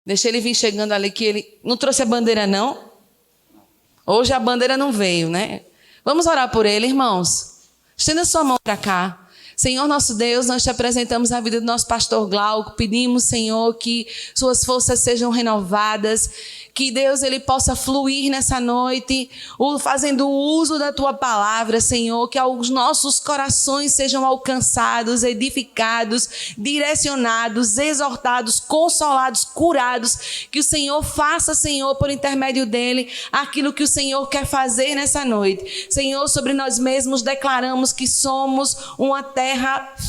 Deixa ele vir chegando ali, que ele não trouxe a bandeira, não? Hoje a bandeira não veio, né? Vamos orar por ele, irmãos. Estenda sua mão para cá. Senhor nosso Deus, nós te apresentamos a vida do nosso pastor Glauco. Pedimos, Senhor, que suas forças sejam renovadas. Que Deus, ele possa fluir nessa noite, fazendo uso da tua palavra, Senhor. Que os nossos corações sejam alcançados, edificados, direcionados, exortados, consolados, curados. Que o Senhor faça, Senhor, por intermédio dele, aquilo que o Senhor quer fazer nessa noite. Senhor, sobre nós mesmos declaramos que somos uma terra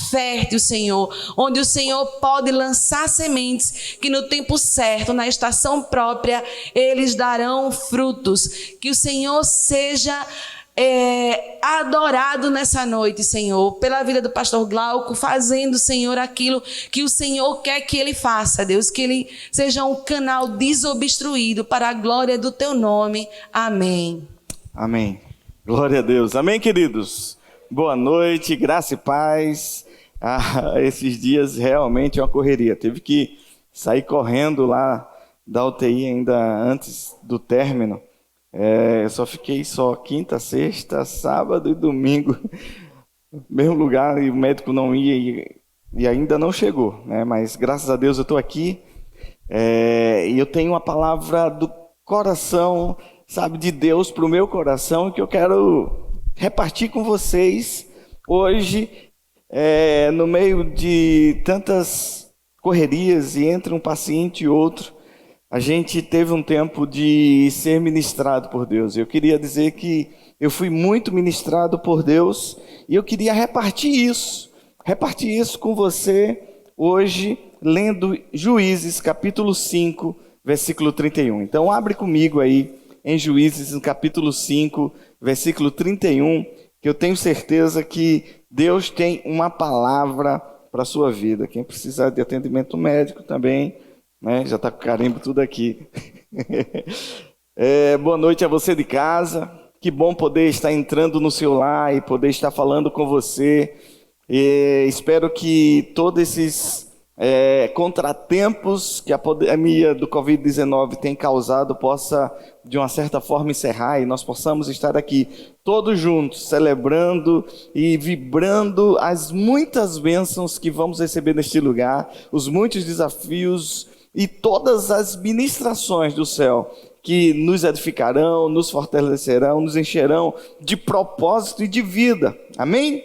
fértil, Senhor. Onde o Senhor pode lançar sementes que no tempo certo, na estação própria, eles darão frutos. Que o Senhor seja adorado nessa noite, Senhor, pela vida do pastor Glauco, fazendo, Senhor, aquilo que o Senhor quer que ele faça, Deus, que ele seja um canal desobstruído para a glória do teu nome. Amém. Amém. Glória a Deus. Amém, queridos. Boa noite, graça e paz. Esses dias realmente é uma correria. Teve que sair correndo lá da UTI ainda antes do término. Eu só fiquei quinta, sexta, sábado e domingo no mesmo lugar, e o médico não ia e ainda não chegou, né? Mas graças a Deus eu estou aqui, e eu tenho uma palavra do coração, sabe, de Deus para o meu coração, que eu quero repartir com vocês hoje, no meio de tantas correrias e entre um paciente e outro. A gente teve um tempo de ser ministrado por Deus. Eu queria dizer que eu fui muito ministrado por Deus e eu queria repartir isso com você hoje, lendo Juízes, capítulo 5, versículo 31. Então, abre comigo aí em Juízes, no capítulo 5, versículo 31, que eu tenho certeza que Deus tem uma palavra para a sua vida. Quem precisar de atendimento médico também, né? Já está com carimbo tudo aqui. Boa noite a você de casa. Que bom poder estar entrando no seu lar e poder estar falando com você. Espero que todos esses contratempos que a pandemia do Covid-19 tem causado possa, de uma certa forma, encerrar e nós possamos estar aqui todos juntos, celebrando e vibrando as muitas bênçãos que vamos receber neste lugar, os muitos desafios e todas as ministrações do céu que nos edificarão, nos fortalecerão, nos encherão de propósito e de vida. Amém?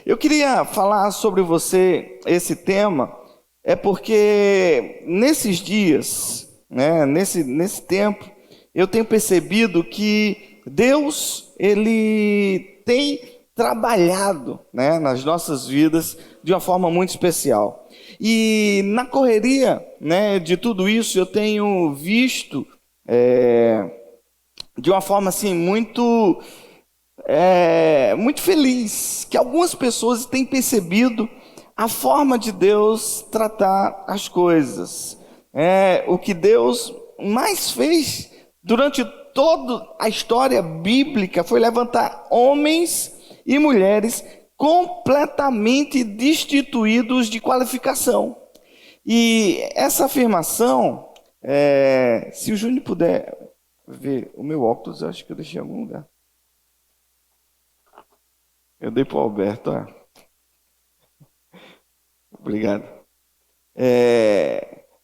Eu queria falar sobre você esse tema, porque nesses dias, né, nesse tempo, eu tenho percebido que Deus, ele tem trabalhado, né, nas nossas vidas de uma forma muito especial. E na correria, né, de tudo isso, eu tenho visto de uma forma assim muito feliz que algumas pessoas têm percebido a forma de Deus tratar as coisas. O que Deus mais fez durante toda a história bíblica foi levantar homens e mulheres completamente destituídos de qualificação. E essa afirmação, se o Júnior puder ver o meu óculos, eu acho que eu deixei em algum lugar. Eu dei para o Alberto. Obrigado.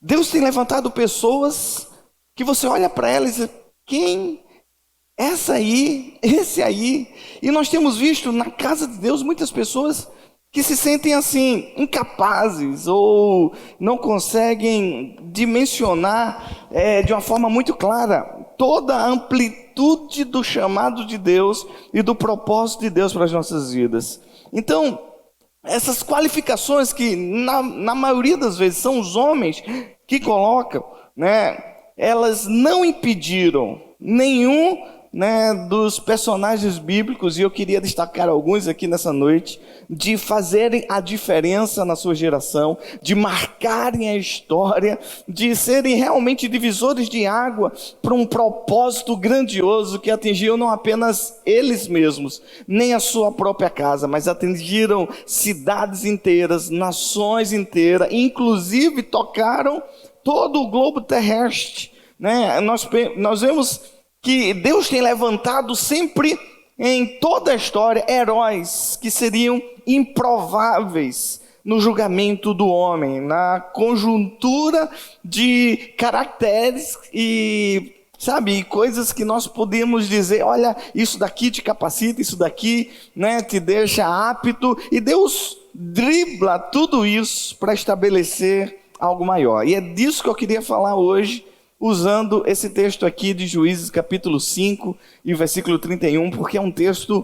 Deus tem levantado pessoas que você olha para elas e diz, quem? Essa aí, esse aí. E nós temos visto na casa de Deus muitas pessoas que se sentem assim, incapazes ou não conseguem dimensionar de uma forma muito clara toda a amplitude do chamado de Deus e do propósito de Deus para as nossas vidas. Então, essas qualificações que na maioria das vezes são os homens que colocam, né, elas não impediram nenhum né, dos personagens bíblicos, e eu queria destacar alguns aqui nessa noite, de fazerem a diferença na sua geração, de marcarem a história, de serem realmente divisores de água para um propósito grandioso que atingiu não apenas eles mesmos, nem a sua própria casa, mas atingiram cidades inteiras, nações inteiras, inclusive tocaram todo o globo terrestre, né? Nós vemos que Deus tem levantado sempre em toda a história heróis que seriam improváveis no julgamento do homem, na conjuntura de caracteres e, sabe, coisas que nós podemos dizer, olha, isso daqui te capacita, isso daqui, né, te deixa apto, e Deus dribla tudo isso para estabelecer algo maior. E é disso que eu queria falar hoje, usando esse texto aqui de Juízes capítulo 5 e versículo 31, porque é um texto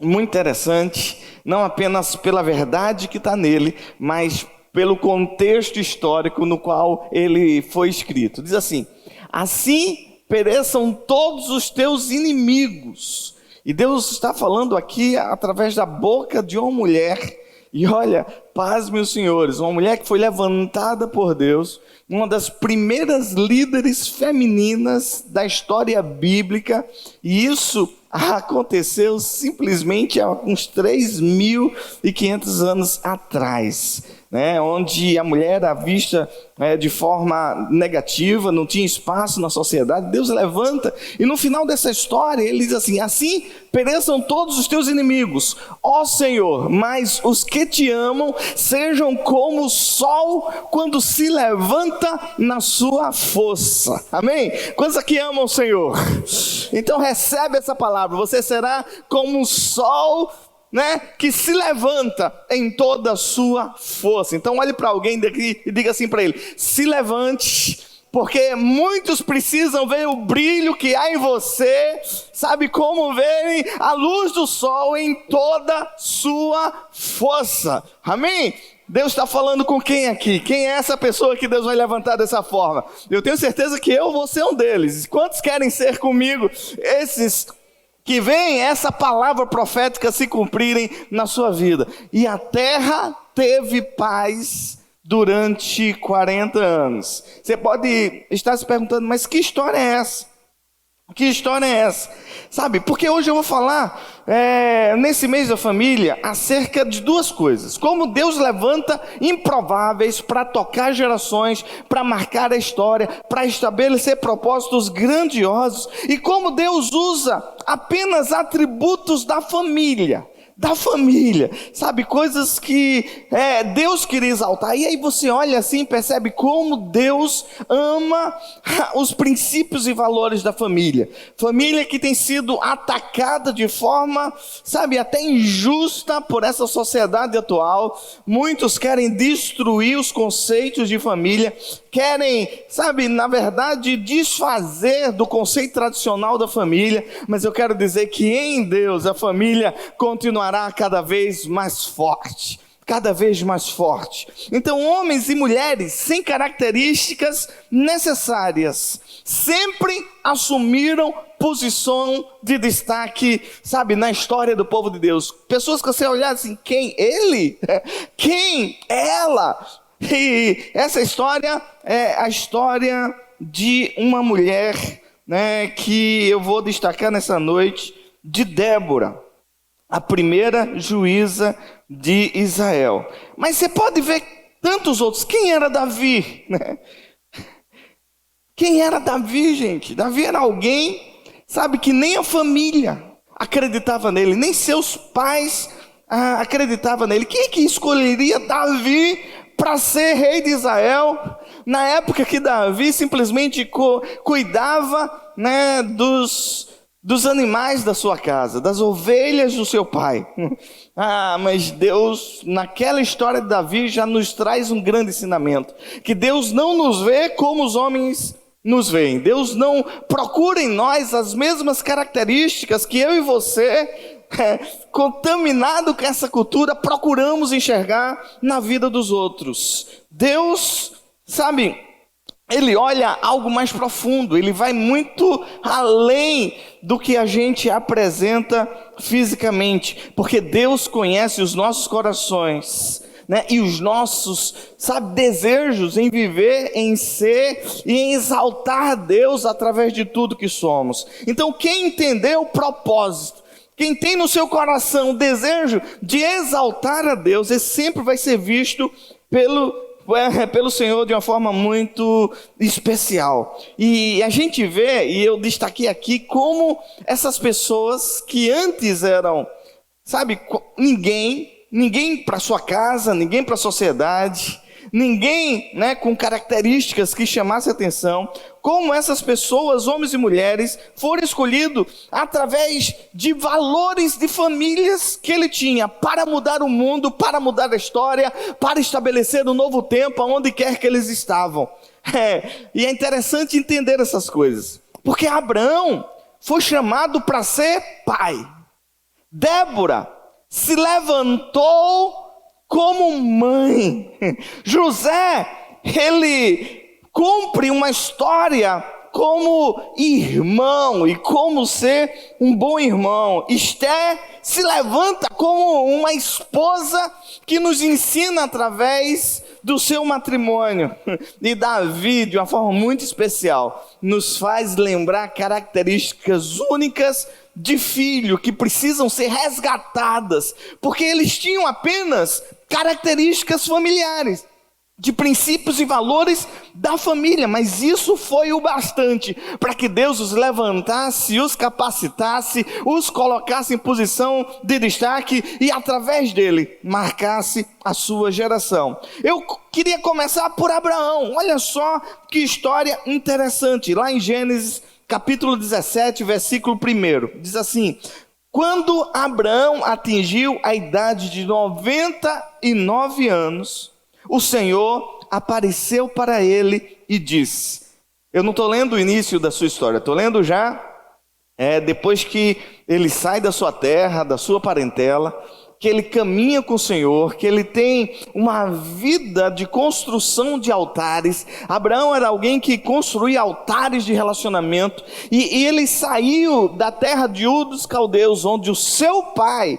muito interessante, não apenas pela verdade que está nele, mas pelo contexto histórico no qual ele foi escrito. Diz assim: assim pereçam todos os teus inimigos. E Deus está falando aqui através da boca de uma mulher. E olha, pasmem os senhores, uma mulher que foi levantada por Deus, uma das primeiras líderes femininas da história bíblica, e isso aconteceu simplesmente há uns 3.500 anos atrás, né? Onde a mulher era vista de forma negativa, não tinha espaço na sociedade. Deus levanta, e no final dessa história ele diz assim: assim pereçam todos os teus inimigos, ó Senhor, mas os que te amam sejam como o sol quando se levanta na sua força. Amém? Quantos aqui amam o Senhor? Então recebe essa palavra, você será como um sol, né, que se levanta em toda a sua força. Então olhe para alguém daqui e diga assim para ele: se levante, porque muitos precisam ver o brilho que há em você, sabe como verem a luz do sol em toda a sua força. Amém? Deus está falando com quem aqui? Quem é essa pessoa que Deus vai levantar dessa forma? Eu tenho certeza que eu vou ser um deles. Quantos querem ser comigo esses que veem essa palavra profética se cumprirem na sua vida? E a terra teve paz durante 40 anos. Você pode estar se perguntando, mas que história é essa? Que história é essa? Sabe, porque hoje eu vou falar, nesse mês da família, acerca de duas coisas. Como Deus levanta improváveis para tocar gerações, para marcar a história, para estabelecer propósitos grandiosos. E como Deus usa apenas atributos da família, sabe, coisas que Deus queria exaltar. E aí você olha assim e percebe como Deus ama os princípios e valores da família que tem sido atacada de forma, sabe, até injusta por essa sociedade atual. Muitos querem destruir os conceitos de família, querem, sabe, na verdade desfazer do conceito tradicional da família, mas eu quero dizer que em Deus a família continuará cada vez mais forte, cada vez mais forte. Então homens e mulheres sem características necessárias sempre assumiram posição de destaque, sabe, na história do povo de Deus. Pessoas que você olhar assim, quem? Ele? Quem? Ela? E essa história é a história de uma mulher, né, que eu vou destacar nessa noite, de Débora, a primeira juíza de Israel. Mas você pode ver tantos outros. Quem era Davi, né? Quem era Davi, gente? Davi era alguém, sabe, que nem a família acreditava nele, nem seus pais acreditavam nele. Quem é que escolheria Davi para ser rei de Israel? Na época que Davi simplesmente cuidava, né, dos animais da sua casa, das ovelhas do seu pai. Mas Deus, naquela história de Davi, já nos traz um grande ensinamento, que Deus não nos vê como os homens nos veem. Deus não procura em nós as mesmas características que eu e você, contaminado com essa cultura, procuramos enxergar na vida dos outros. Deus, sabe, ele olha algo mais profundo, ele vai muito além do que a gente apresenta fisicamente, porque Deus conhece os nossos corações, né? E os nossos, desejos em viver, em ser e em exaltar a Deus através de tudo que somos. Então, quem entendeu o propósito, quem tem no seu coração o desejo de exaltar a Deus, ele sempre vai ser visto pelo Senhor de uma forma muito especial. E a gente vê, e eu destaquei aqui, como essas pessoas que antes eram, ninguém para sua casa, ninguém para a sociedade, ninguém, né, com características que chamassem atenção, como essas pessoas, homens e mulheres, foram escolhidos através de valores de famílias que ele tinha para mudar o mundo, para mudar a história, para estabelecer um novo tempo aonde quer que eles estavam. E é interessante entender essas coisas, porque Abraão foi chamado para ser pai. Débora se levantou como mãe. José, ele cumpre uma história como irmão e como ser um bom irmão. Esther se levanta como uma esposa que nos ensina através do seu matrimônio. E Davi, de uma forma muito especial, nos faz lembrar características únicas de filho que precisam ser resgatadas, porque eles tinham apenas características familiares, de princípios e valores da família, mas isso foi o bastante para que Deus os levantasse, os capacitasse, os colocasse em posição de destaque e através dele marcasse a sua geração. Eu queria começar por Abraão. Olha só que história interessante, lá em Gênesis capítulo 17, versículo 1, diz assim: quando Abraão atingiu a idade de 99 anos, o Senhor apareceu para ele e disse, eu não estou lendo o início da sua história, estou lendo já depois que ele sai da sua terra, da sua parentela, que ele caminha com o Senhor, que ele tem uma vida de construção de altares. Abraão era alguém que construía altares de relacionamento, e ele saiu da terra de Ur dos Caldeus, onde o seu pai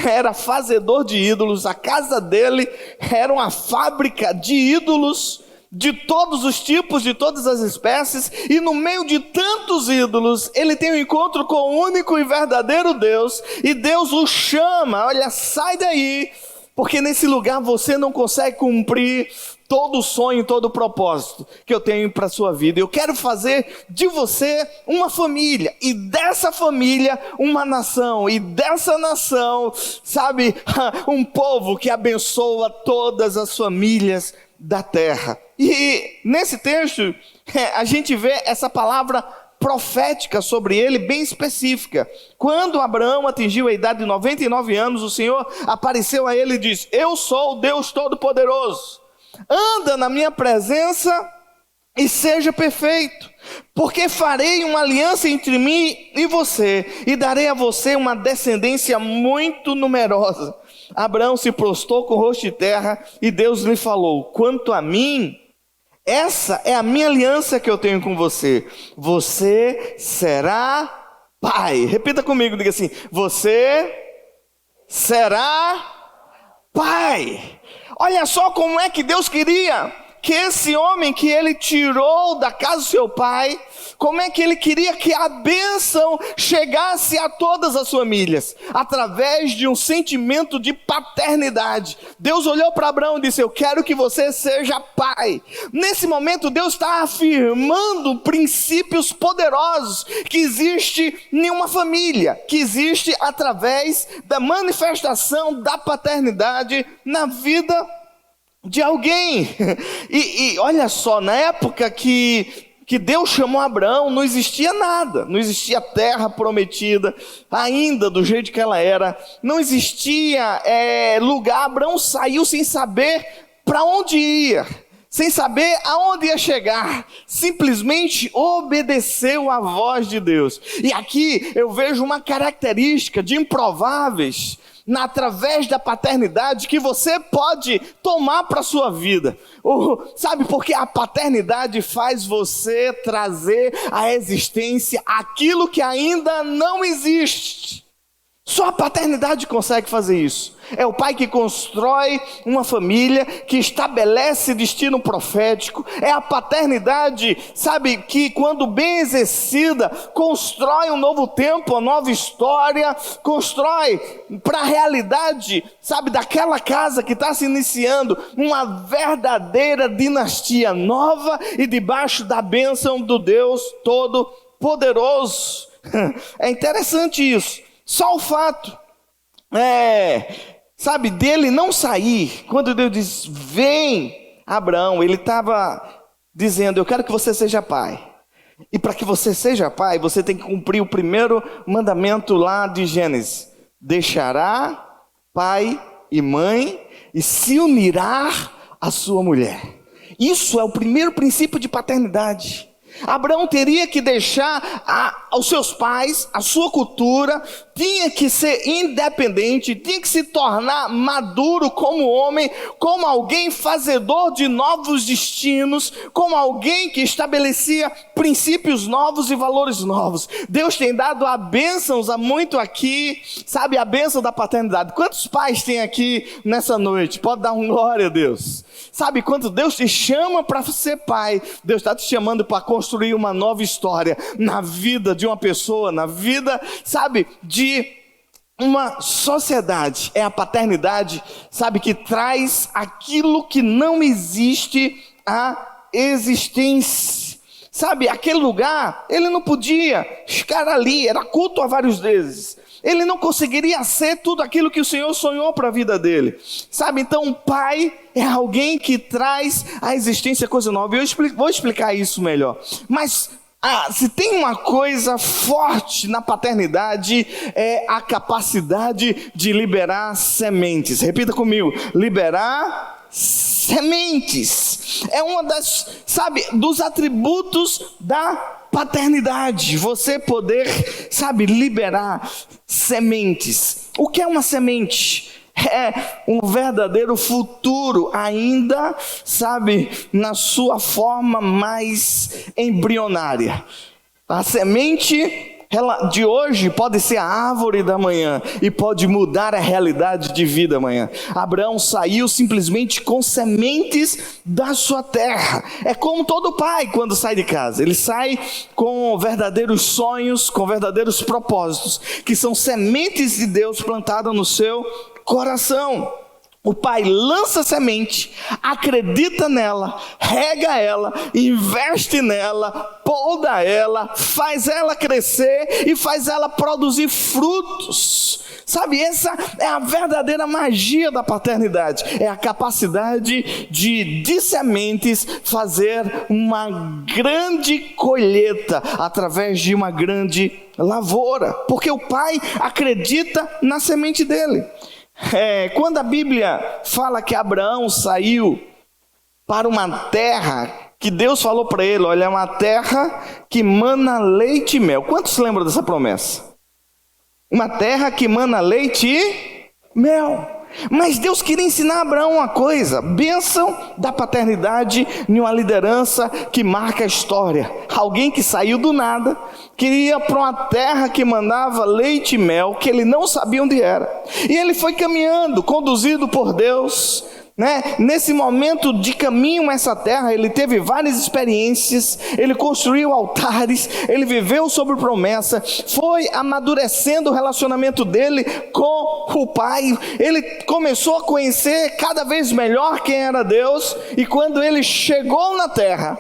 era fazedor de ídolos. A casa dele era uma fábrica de ídolos, de todos os tipos, de todas as espécies, e no meio de tantos ídolos, ele tem um encontro com o único e verdadeiro Deus, e Deus o chama, olha, sai daí, porque nesse lugar você não consegue cumprir todo o sonho, todo o propósito que eu tenho para a sua vida. Eu quero fazer de você uma família, e dessa família uma nação, e dessa nação, um povo que abençoa todas as famílias da terra. E nesse texto a gente vê essa palavra profética sobre ele bem específica. Quando Abraão atingiu a idade de 99 anos, o Senhor apareceu a ele e disse, eu sou o Deus Todo-Poderoso, anda na minha presença e seja perfeito, porque farei uma aliança entre mim e você, e darei a você uma descendência muito numerosa. Abraão se prostrou com o rosto de terra, e Deus lhe falou, quanto a mim, essa é a minha aliança que eu tenho com você, você será pai. Repita comigo, diga assim, você será pai. Olha só como é que Deus queria que esse homem que ele tirou da casa do seu pai, como é que ele queria que a bênção chegasse a todas as famílias, através de um sentimento de paternidade. Deus olhou para Abraão e disse, eu quero que você seja pai. Nesse momento Deus está afirmando princípios poderosos que existe em uma família, que existe através da manifestação da paternidade na vida de alguém. E olha só, na época que Deus chamou Abraão, não existia nada, não existia terra prometida, ainda do jeito que ela era, não existia lugar. Abraão saiu sem saber para onde ia, sem saber aonde ia chegar, simplesmente obedeceu à voz de Deus. E aqui eu vejo uma característica de improváveis, através da paternidade, que você pode tomar para a sua vida. Sabe, porque a paternidade faz você trazer à existência aquilo que ainda não existe. Só a paternidade consegue fazer isso. É o pai que constrói uma família, que estabelece destino profético. É a paternidade, sabe, que quando bem exercida, constrói um novo tempo, uma nova história, constrói para a realidade, sabe, daquela casa que está se iniciando, uma verdadeira dinastia nova e debaixo da bênção do Deus Todo-Poderoso. É interessante isso. Só o fato, sabe, dele não sair, quando Deus diz, vem Abraão, ele estava dizendo, eu quero que você seja pai. E para que você seja pai, você tem que cumprir o primeiro mandamento lá de Gênesis. Deixará pai e mãe e se unirá à sua mulher. Isso é o primeiro princípio de paternidade. Abraão teria que deixar aos seus pais, a sua cultura, tinha que ser independente, tinha que se tornar maduro como homem, como alguém fazedor de novos destinos, como alguém que estabelecia princípios novos e valores novos. Deus tem dado a bênçãos a muito aqui, sabe, a bênção da paternidade. Quantos pais tem aqui nessa noite? Pode dar um glória a Deus. Sabe, quando Deus te chama para ser pai, Deus está te chamando para construir uma nova história na vida de uma pessoa, na vida, sabe, de uma sociedade. É a paternidade, sabe, que traz aquilo que não existe à existência. Sabe, aquele lugar, ele não podia ficar ali, era culto a vários deuses. Ele não conseguiria ser tudo aquilo que o Senhor sonhou para a vida dele. Sabe, então um pai é alguém que traz à existência coisa nova. Eu vou explicar isso melhor. Mas se tem uma coisa forte na paternidade, é a capacidade de liberar sementes. Repita comigo, liberar sementes. É uma dos atributos da paternidade, você poder, sabe, liberar sementes. O que é uma semente? É um verdadeiro futuro ainda, sabe, na sua forma mais embrionária. A semente de hoje pode ser a árvore da manhã e pode mudar a realidade de vida amanhã. Abraão saiu simplesmente com sementes da sua terra. É como todo pai quando sai de casa. Ele sai com verdadeiros sonhos, com verdadeiros propósitos, que são sementes de Deus plantadas no seu coração. O pai lança a semente, acredita nela, rega ela, investe nela, poda ela, faz ela crescer e faz ela produzir frutos. Sabe, essa é a verdadeira magia da paternidade. É a capacidade de sementes fazer uma grande colheita através de uma grande lavoura. Porque o pai acredita na semente dele. Quando a Bíblia fala que Abraão saiu para uma terra que Deus falou para ele, olha, é uma terra que mana leite e mel. Quantos lembram dessa promessa? Uma terra que mana leite e mel. Mas Deus queria ensinar a Abraão uma coisa, bênção da paternidade em uma liderança que marca a história. Alguém que saiu do nada, queria para uma terra que mandava leite e mel, que ele não sabia onde era. E ele foi caminhando, conduzido por Deus, né? Nesse momento de caminho a essa terra, ele teve várias experiências, ele construiu altares, ele viveu sob promessa, foi amadurecendo o relacionamento dele com o pai, ele começou a conhecer cada vez melhor quem era Deus, e quando ele chegou na terra,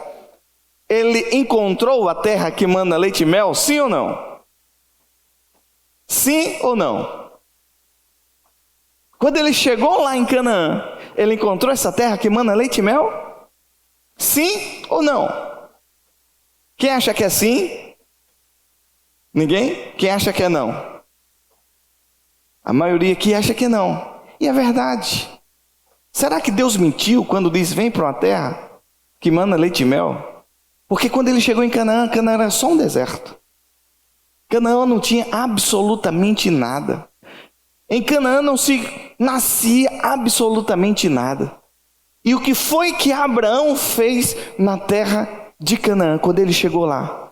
ele encontrou a terra que mana leite e mel, sim ou não? Sim ou não? Quando ele chegou lá em Canaã, ele encontrou essa terra que mana leite e mel? Sim ou não? Quem acha que é sim? Ninguém? Quem acha que é não? A maioria aqui acha que é não. E é verdade. Será que Deus mentiu quando diz vem para uma terra que mana leite e mel? Porque quando ele chegou em Canaã, Canaã era só um deserto. Canaã não tinha absolutamente nada. Em Canaã não se nascia absolutamente nada. E o que foi que Abraão fez na terra de Canaã quando ele chegou lá?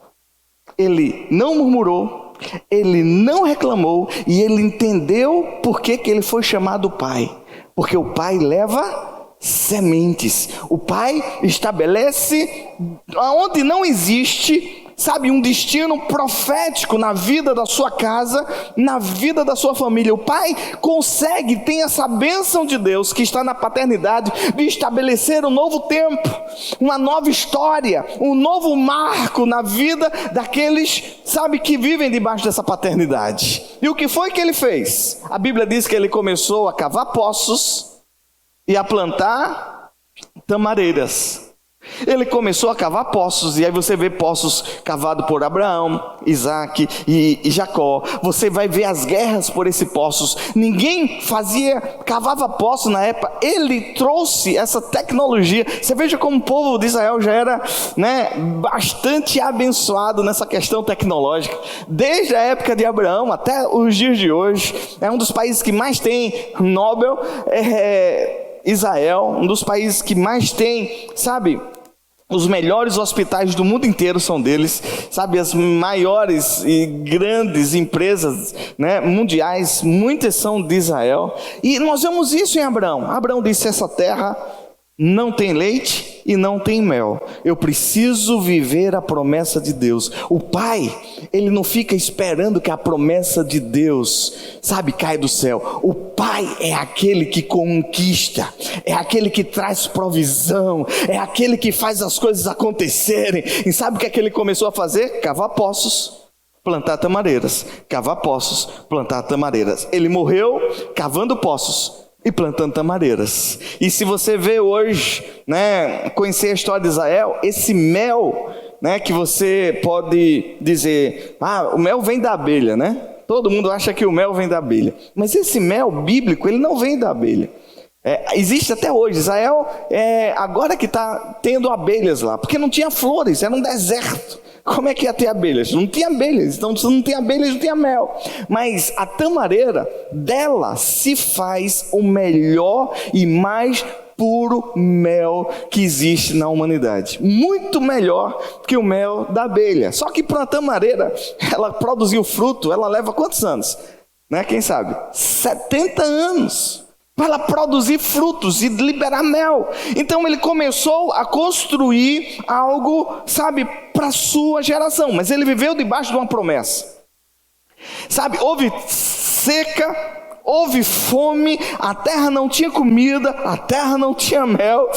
Ele não murmurou, ele não reclamou e ele entendeu por que ele foi chamado pai. Porque o pai leva sementes. O pai estabelece aonde não existe, sabe, um destino profético na vida da sua casa, na vida da sua família. O pai consegue, tem essa bênção de Deus que está na paternidade, de estabelecer um novo tempo, uma nova história, um novo marco na vida daqueles, sabe, que vivem debaixo dessa paternidade. E o que foi que ele fez? A Bíblia diz que ele começou a cavar poços e a plantar tamareiras. Ele começou a cavar poços, e aí você vê poços cavados por Abraão, Isaac e Jacó. Você vai ver as guerras por esses poços. Ninguém cavava poços na época. Ele trouxe essa tecnologia. Você veja como o povo de Israel já era, bastante abençoado nessa questão tecnológica. Desde a época de Abraão até os dias de hoje. É um dos países que mais tem Nobel, Israel, um dos países que mais tem, sabe, os melhores hospitais do mundo inteiro são deles, sabe, as maiores e grandes empresas, mundiais, muitas são de Israel. E nós vemos isso em Abraão. Abraão disse: essa terra não tem leite e não tem mel. Eu preciso viver a promessa de Deus. O pai, ele não fica esperando que a promessa de Deus, sabe, caia do céu. O pai é aquele que conquista, é aquele que traz provisão, é aquele que faz as coisas acontecerem. E sabe o que é que ele começou a fazer? Cavar poços, plantar tamareiras. Cavar poços, plantar tamareiras. Ele morreu cavando poços e plantando tamareiras. E se você vê hoje, conhecer a história de Israel, esse mel, que você pode dizer, o mel vem da abelha, todo mundo acha que o mel vem da abelha, mas esse mel bíblico, ele não vem da abelha. Existe até hoje. Israel, agora que está tendo abelhas lá, porque não tinha flores, era um deserto. Como é que ia ter abelhas? Não tinha abelhas. Então, se não tem abelhas, não tinha mel. Mas a tamareira, dela se faz o melhor e mais puro mel que existe na humanidade. Muito melhor que o mel da abelha. Só que para a tamareira, ela produzir o fruto, ela leva quantos anos? Quem sabe? 70 anos. Para ela produzir frutos e liberar mel. Então ele começou a construir algo, sabe, para a sua geração. Mas ele viveu debaixo de uma promessa. Sabe, houve seca, houve fome, a terra não tinha comida, a terra não tinha mel,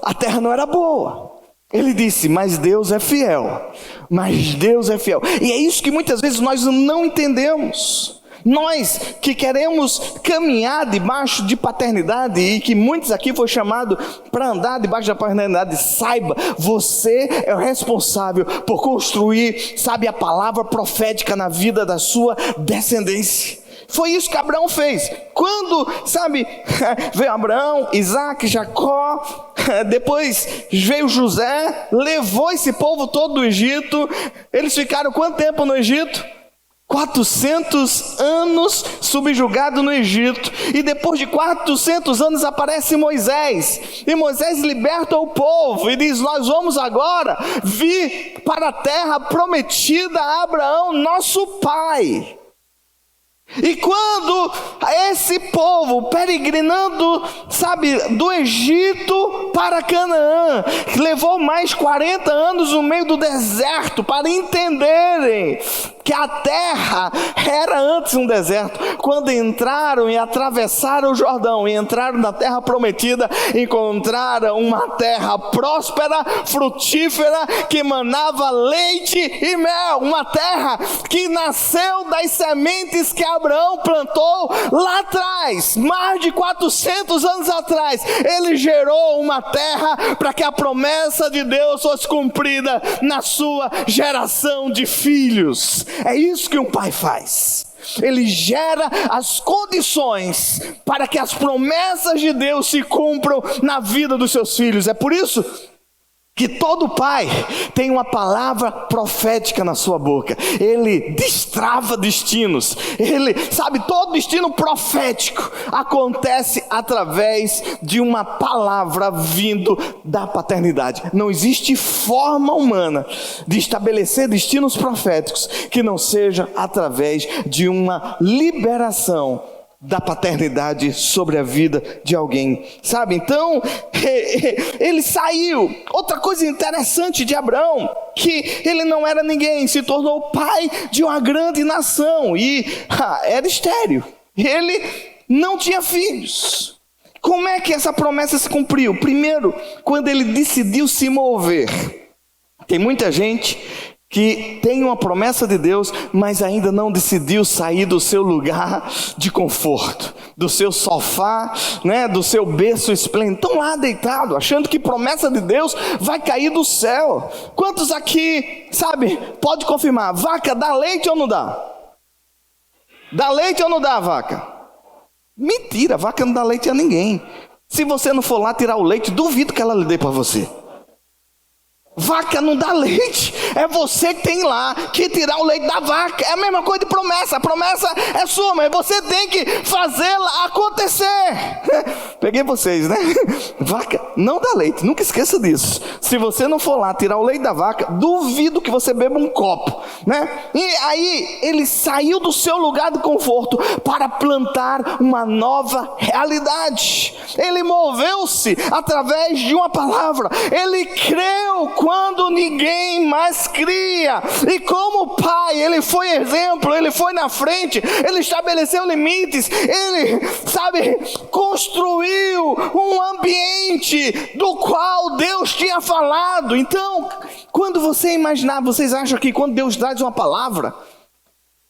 a terra não era boa. Ele disse: mas Deus é fiel. Mas Deus é fiel. E é isso que muitas vezes nós não entendemos. Nós que queremos caminhar debaixo de paternidade, e que muitos aqui foi chamado para andar debaixo da paternidade, saiba, você é o responsável por construir, sabe, a palavra profética na vida da sua descendência. Foi isso que Abraão fez. Quando, sabe, veio Abraão, Isaac, Jacó, depois veio José, levou esse povo todo do Egito. Eles ficaram quanto tempo no Egito? 400 anos subjugado no Egito. E depois de 400 anos aparece Moisés. E Moisés liberta o povo e diz: nós vamos agora vir para a terra prometida a Abraão, nosso pai. E quando esse povo peregrinando, sabe, do Egito para Canaã, levou mais 40 anos no meio do deserto para entenderem que a terra era antes um deserto. Quando entraram e atravessaram o Jordão e entraram na terra prometida, encontraram uma terra próspera, frutífera, que manava leite e mel. Uma terra que nasceu das sementes que Abraão plantou lá atrás, mais de 400 anos atrás. Ele gerou uma terra para que a promessa de Deus fosse cumprida na sua geração de filhos. É isso que um pai faz. Ele gera as condições para que as promessas de Deus se cumpram na vida dos seus filhos. É por isso que todo pai tem uma palavra profética na sua boca. Ele destrava destinos. Ele, sabe, todo destino profético acontece através de uma palavra vindo da paternidade. Não existe forma humana de estabelecer destinos proféticos que não seja através de uma liberação da paternidade sobre a vida de alguém, sabe? Então, ele saiu. Outra coisa interessante de Abraão, que ele não era ninguém, se tornou pai de uma grande nação e era estéril. Ele não tinha filhos. Como é que essa promessa se cumpriu? Primeiro, quando ele decidiu se mover. Tem muita gente que tem uma promessa de Deus, mas ainda não decidiu sair do seu lugar de conforto, do seu sofá, né, do seu berço esplêndido. Estão lá deitados, achando que promessa de Deus vai cair do céu. Quantos aqui, sabe, pode confirmar, vaca dá leite ou não dá? Dá leite ou não dá, vaca? Mentira, vaca não dá leite a ninguém. Se você não for lá tirar o leite, duvido que ela lhe dê para você. Vaca não dá leite, é você que tem lá que tirar o leite da vaca. É a mesma coisa de promessa, a promessa é sua, mas você tem que fazê-la acontecer. Peguei vocês, né? Vaca não dá leite, nunca esqueça disso. Se você não for lá tirar o leite da vaca, duvido que você beba um copo, né? E aí ele saiu do seu lugar de conforto para plantar uma nova realidade. Ele moveu-se através de uma palavra. Ele creu quando ninguém mais cria. E como pai, ele foi exemplo, ele foi na frente, ele estabeleceu limites, ele, sabe, construiu um ambiente do qual Deus tinha falado. Então, quando você imaginar, vocês acham que quando Deus traz uma palavra,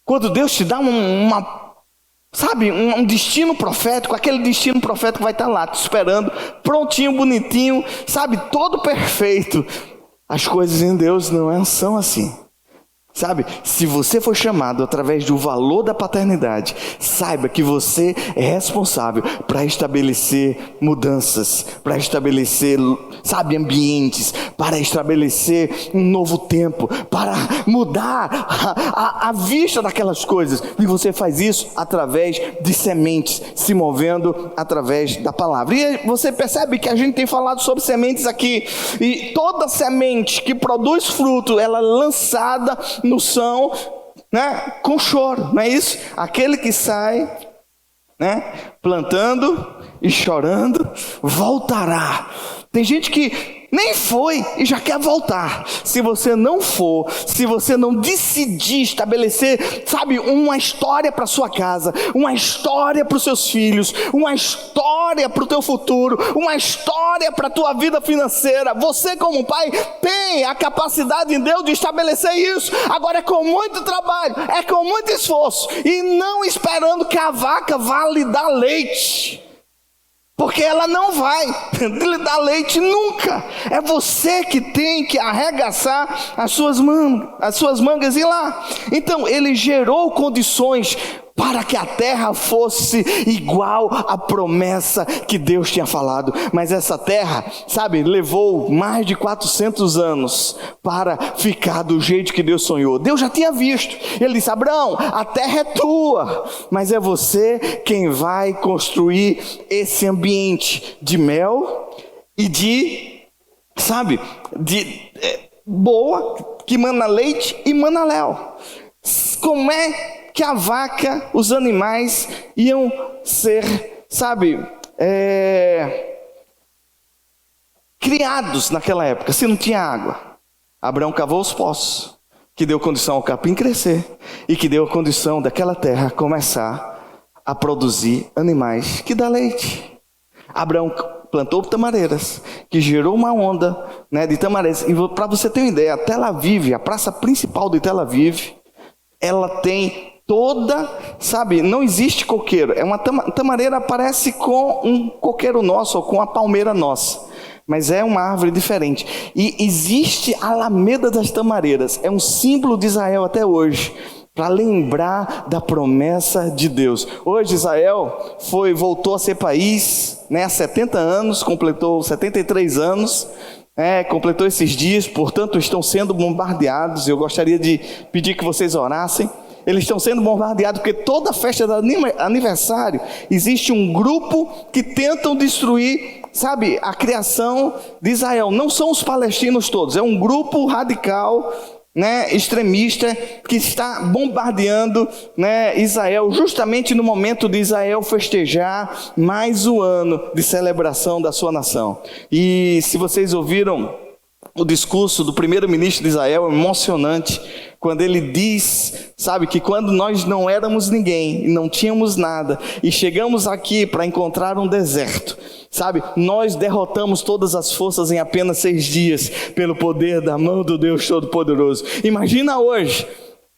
quando Deus te dá um destino profético, aquele destino profético vai estar lá te esperando, prontinho, bonitinho, sabe, todo perfeito. As coisas em Deus não são assim. Sabe, se você foi chamado através do valor da paternidade, saiba que você é responsável para estabelecer mudanças, para estabelecer, sabe, ambientes, para estabelecer um novo tempo, para mudar a vista daquelas coisas. E você faz isso através de sementes, se movendo através da palavra. E você percebe que a gente tem falado sobre sementes aqui, e toda semente que produz fruto, ela é lançada no chão, né, com choro, não é isso? Aquele que sai, né, plantando e chorando, voltará. Tem gente que nem foi e já quer voltar. Se você não for, se você não decidir estabelecer, sabe, uma história para sua casa, uma história para os seus filhos, uma história para o teu futuro, uma história para a tua vida financeira, você como pai tem a capacidade em Deus de estabelecer isso. Agora é com muito trabalho, é com muito esforço, e não esperando que a vaca vá lhe dar leite, porque ela não vai lhe dar leite nunca. É você que tem que arregaçar as suas mangas e ir lá. Então ele gerou condições para que a terra fosse igual à promessa que Deus tinha falado. Mas essa terra, sabe, levou mais de 400 anos para ficar do jeito que Deus sonhou. Deus já tinha visto. Ele disse: Abraão, a terra é tua, mas é você quem vai construir esse ambiente de mel e de, sabe, boa, que mana leite e mana léu. Como é que a vaca, os animais iam ser, sabe, criados naquela época, se não tinha água? Abraão cavou os poços, que deu condição ao capim crescer, e que deu a condição daquela terra começar a produzir animais que dá leite. Abraão plantou tamareiras, que gerou uma onda, né, de tamareiras. E para você ter uma ideia, Tel Aviv, a praça principal de Tel Aviv, ela tem toda, sabe, não existe coqueiro. É uma tamareira, parece com um coqueiro nosso, ou com a palmeira nossa, mas é uma árvore diferente. E existe a Alameda das Tamareiras, é um símbolo de Israel até hoje, para lembrar da promessa de Deus. Hoje Israel voltou a ser país, né, há 70 anos, completou 73 anos, completou esses dias, portanto estão sendo bombardeados. Eu gostaria de pedir que vocês orassem. Eles estão sendo bombardeados porque toda festa de aniversário existe um grupo que tentam destruir, sabe, a criação de Israel. Não são os palestinos todos, é um grupo radical, extremista, que está bombardeando, Israel, justamente no momento de Israel festejar mais um ano de celebração da sua nação. E se vocês ouviram o discurso do primeiro-ministro de Israel, é emocionante, quando ele diz, sabe, que quando nós não éramos ninguém e não tínhamos nada, e chegamos aqui para encontrar um deserto, sabe, nós derrotamos todas as forças em apenas 6 dias, pelo poder da mão do Deus Todo-Poderoso. Imagina hoje,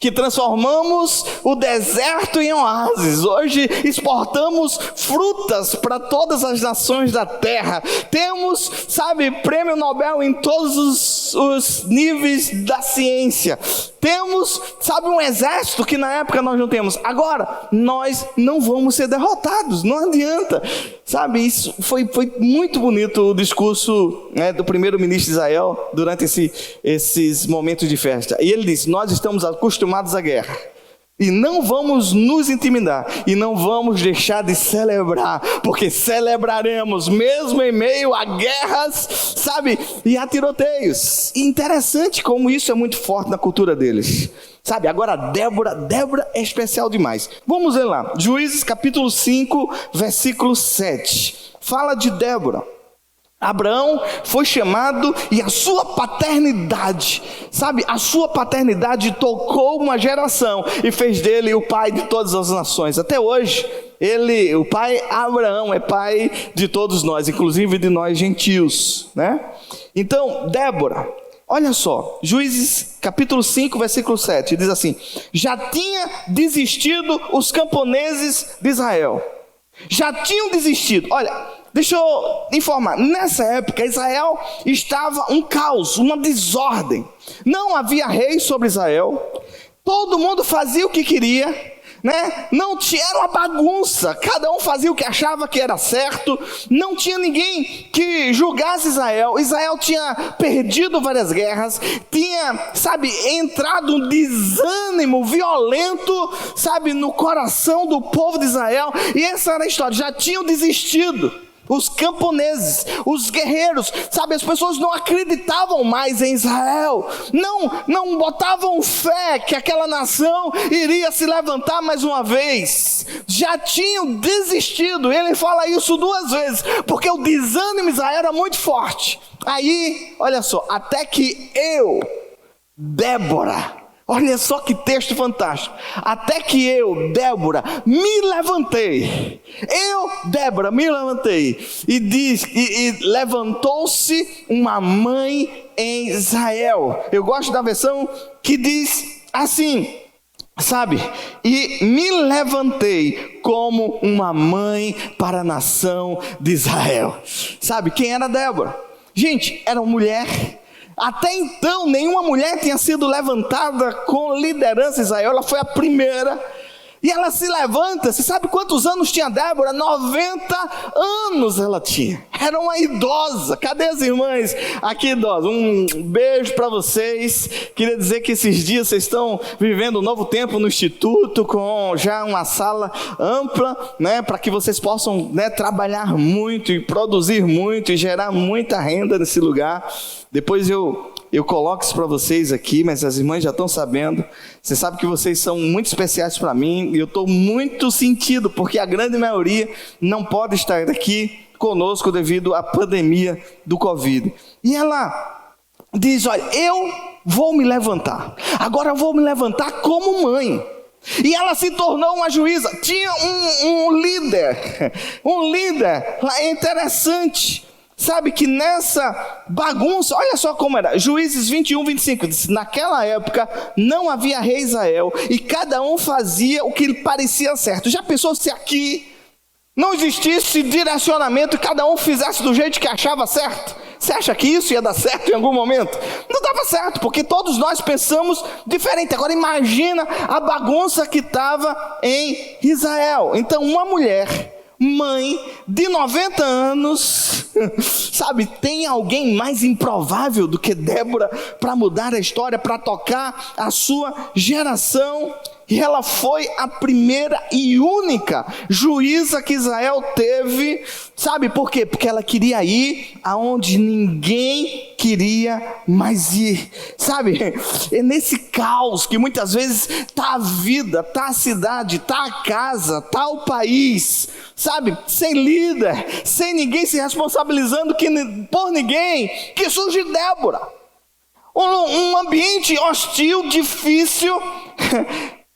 que transformamos o deserto em oásis. Hoje exportamos frutas para todas as nações da terra. Temos, sabe, prêmio Nobel em todos os níveis da ciência. Temos, sabe, um exército que na época nós não temos. Agora, nós não vamos ser derrotados, não adianta. Sabe, isso foi muito bonito o discurso do primeiro-ministro de Israel durante esses momentos de festa. E ele disse: nós estamos acostumados à guerra e não vamos nos intimidar e não vamos deixar de celebrar, porque celebraremos mesmo em meio a guerras, sabe, e a tiroteios. E interessante como isso é muito forte na cultura deles. Sabe, agora Débora é especial demais. Vamos ler lá, Juízes capítulo 5, versículo 7. Fala de Débora. Abraão foi chamado e a sua paternidade, sabe, a sua paternidade tocou uma geração e fez dele o pai de todas as nações. Até hoje, o pai Abraão é pai de todos nós, inclusive de nós gentios, Então, Débora, olha só, Juízes capítulo 5, versículo 7, diz assim: já tinha desistido os camponeses de Israel. Já tinham desistido. Olha, deixa eu informar, nessa época Israel estava um caos, uma desordem. Não havia rei sobre Israel. Todo mundo fazia o que queria. Não tinha, era uma bagunça, cada um fazia o que achava que era certo, não tinha ninguém que julgasse Israel. Israel tinha perdido várias guerras, tinha, sabe, entrado um desânimo violento, sabe, no coração do povo de Israel, e essa era a história, já tinham desistido. Os camponeses, os guerreiros, sabe, as pessoas não acreditavam mais em Israel, não botavam fé que aquela nação iria se levantar mais uma vez, já tinham desistido. Ele fala isso 2 vezes, porque o desânimo em Israel era muito forte. Aí, olha só, até que eu, Débora, olha só que texto fantástico. Até que eu, Débora, me levantei. Eu, Débora, me levantei. E levantou-se uma mãe em Israel. Eu gosto da versão que diz assim, sabe? E me levantei como uma mãe para a nação de Israel. Sabe quem era Débora? Gente, era uma mulher. Até então, nenhuma mulher tinha sido levantada com liderança em Israel. Ela foi a primeira. E ela se levanta. Você sabe quantos anos tinha Débora? 90 anos ela tinha. Era uma idosa. Cadê as irmãs aqui idosas? Um beijo para vocês. Queria dizer que esses dias vocês estão vivendo um novo tempo no Instituto, com já uma sala ampla, para que vocês possam, trabalhar muito e produzir muito e gerar muita renda nesse lugar. Depois eu coloco isso para vocês aqui, mas as irmãs já estão sabendo. Você sabe que vocês são muito especiais para mim, e eu estou muito sentido, porque a grande maioria não pode estar aqui conosco devido à pandemia do Covid. E ela diz: olha, eu vou me levantar, agora eu vou me levantar como mãe. E ela se tornou uma juíza. Tinha um líder lá, interessante. Sabe que nessa bagunça, olha só como era, Juízes 21, 25, diz: naquela época não havia rei em Israel, e cada um fazia o que lhe parecia certo. Já pensou se aqui não existisse direcionamento e cada um fizesse do jeito que achava certo? Você acha que isso ia dar certo em algum momento? Não dava certo, porque todos nós pensamos diferente. Agora imagina a bagunça que estava em Israel. Então uma mulher, mãe de 90 anos, Sabe, tem alguém mais improvável do que Débora para mudar a história, para tocar a sua geração? E ela foi a primeira e única juíza que Israel teve. Sabe por quê? Porque ela queria ir aonde ninguém queria mais ir. Sabe, é nesse caos que muitas vezes está a vida, está a cidade, está a casa, está o país. Sabe, sem líder, sem ninguém se responsabilizando por ninguém, que surge Débora. Um ambiente hostil, difícil,